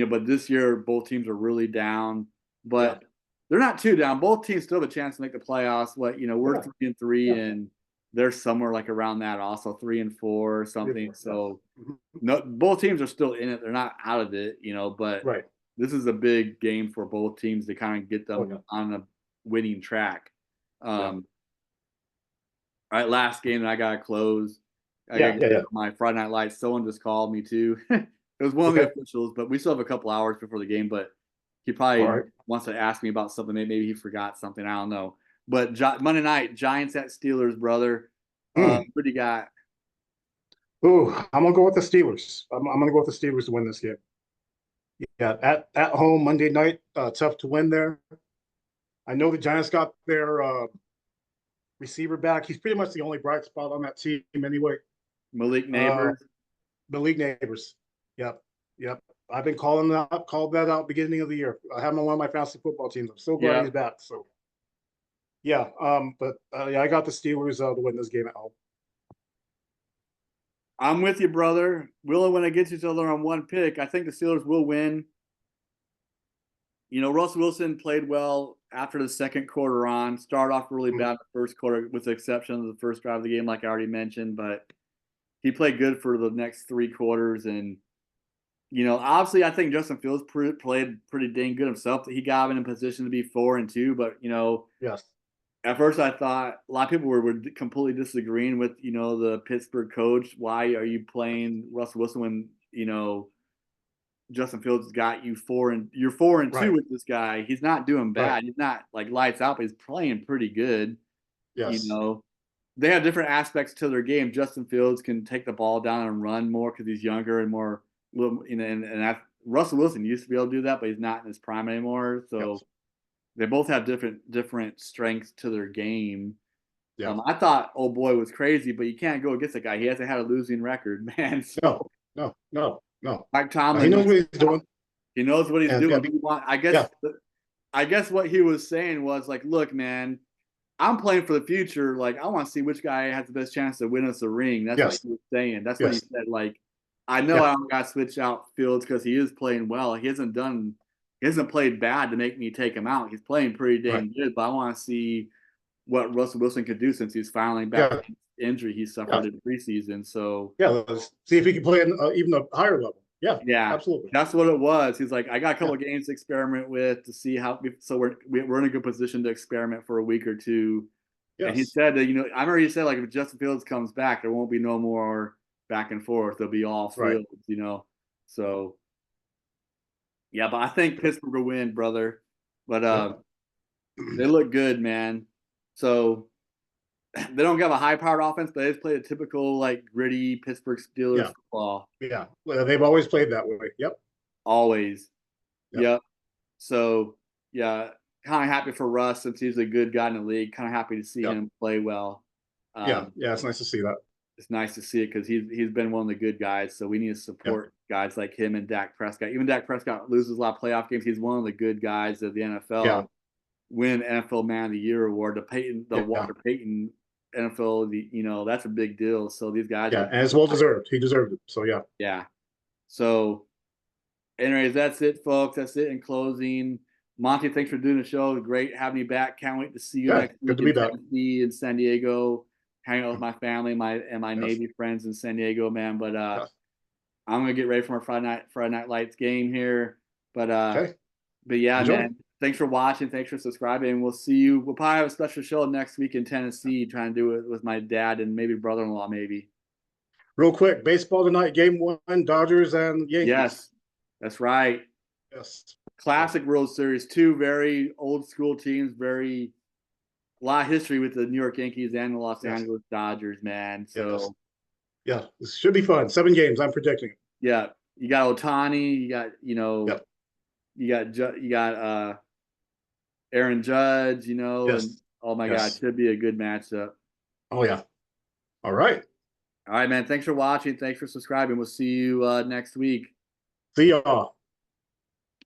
but this year both teams are really down, yeah, but they're not too down. Both teams still have a chance to make the playoffs. We're yeah, 3-3 yeah, and they're somewhere like around that also 3-4 or something. So Mhm. no, both teams are still in it. They're not out of it, but Right. this is a big game for both teams to kind of get Oh them yeah. on a winning track. Yeah. All right, last game that I gotta close. I gotta Yeah. get Yeah. Yeah. my Friday Night Lights. Someone just called me too. It was one of the Okay. officials, but we still have a couple hours before the game. But he All probably right. wants to ask me about something. Maybe he forgot something. I don't know. But Monday night, Giants at Steelers, brother. Mm. What do you got? Ooh, I'm gonna go with the Steelers. I'm gonna go with the Steelers to win this game. Yeah, at home Monday night, tough to win there. I know the Giants got their receiver back. He's pretty much the only bright spot on that team anyway. Malik Uh, Neighbors. the league neighbors. Yep, yep. I've been called that out beginning of the year. I have him on one of my fantasy football teams. I'm so glad Yeah, he's back. So yeah, but yeah, I got the Steelers to win this game at home. I'm with you, brother. We'll only want to get each other on one pick. I think the Steelers will win. Russ Wilson played well after the second quarter on. Started off really bad in the first quarter, with the exception of the first drive of the game, like I already mentioned. But he played good for the next 3 quarters. And, obviously, I think Justin Fields played pretty dang good himself. He got him in a position to be 4-2. But, Yes. at first I thought a lot of people were completely disagreeing with, the Pittsburgh coach. Why are you playing Russell Wilson when, Justin Fields got you you're 4-2 Right. with this guy. He's not doing Right. bad. He's not like lights out, but he's playing pretty good. You Yes. know, they have different aspects to their game. Justin Fields can take the ball down and run more because he's younger and more little. Russell Wilson used to be able to do that, but he's not in his prime anymore. So Yes. they both have different strengths to their game. Yeah. I thought old boy was crazy, but you can't go against a guy. He hasn't had a losing record, man. No. So No. No. No. Mike He Tomlin knows just what he's doing. he knows what he's And doing. yeah, But yeah. I guess what he was saying was like, look, man, I'm playing for the future. Like, I want to see which guy has the best chance to win us a ring. That's what Yes. he was saying. That's what he Yes. said. Like, I know Yeah. I don't got to switch out Fields because he is playing well. He hasn't played bad to make me take him out. He's playing pretty Right. dang good. But I want to see what Russell Wilson could do since he's finally back Yeah. from the injury he Yeah. suffered in preseason. So Yeah. Let's see if he can play in even a higher level. Yeah. yeah, Absolutely. that's what it was. He's like, I got a couple Yeah. of games to experiment with to see how. So we're in a good position to experiment for a week or two. And he Yes. said that I remember he said like if Justin Fields comes back, there won't be no more back and forth. There'll be all Right. Fields. So yeah, but I think Pittsburgh will win, brother. But Yeah. they look good, man. So they don't have a high-powered offense, but they just play a typical like gritty Pittsburgh Steelers Yeah. football. Yeah. Well, they've always played that way. Yep. Always. Yep. Yep. So yeah, kind of happy for Russ since he's a good guy in the league. Kind of happy to see Yep. him play well. Yeah. Um, Yeah. It's nice to see that. it's nice to see it because he's been one of the good guys. So we need to Yeah. support guys like him and Dak Prescott. Even Dak Prescott loses a lot of playoff games. He's one of the good guys of the Yeah. NFL. Win NFL Man of the Year award. The Yeah. Walter Payton NFL. That's a big deal. So these guys Yeah. are And it's well deserved. He deserved it. So yeah. yeah. So anyways, that's it, folks. That's it in closing. Monty, thanks for doing the show. Great having you back. Can't wait to see you Yeah. next Good week to be in back. Tennessee and San Diego. Hang out with my family, my Yes. Navy friends in San Diego, man. But Yes. I'm gonna get ready for my Friday Night Lights game here. But Okay. yeah, Enjoy. man. Thanks for watching. Thanks for subscribing. We'll see you. We'll probably have a special show next week in Tennessee, trying to do it with my dad and maybe brother-in-law, maybe. Real quick, baseball tonight, game one, Dodgers and Yankees. Yes, that's right. Yes. Classic World Series. Two very old school teams. A lot of history with the New York Yankees and the Los Yes. Angeles Dodgers, man. Yes. So Yeah. This should be fun. 7 games. I'm predicting it. yeah, you got Otani. You got Yep. you got Aaron Judge. And Yes. oh my God, it Yes. should be a good matchup. Oh yeah. All right. All right, man. Thanks for watching. Thanks for subscribing. We'll see you next week. See y'all.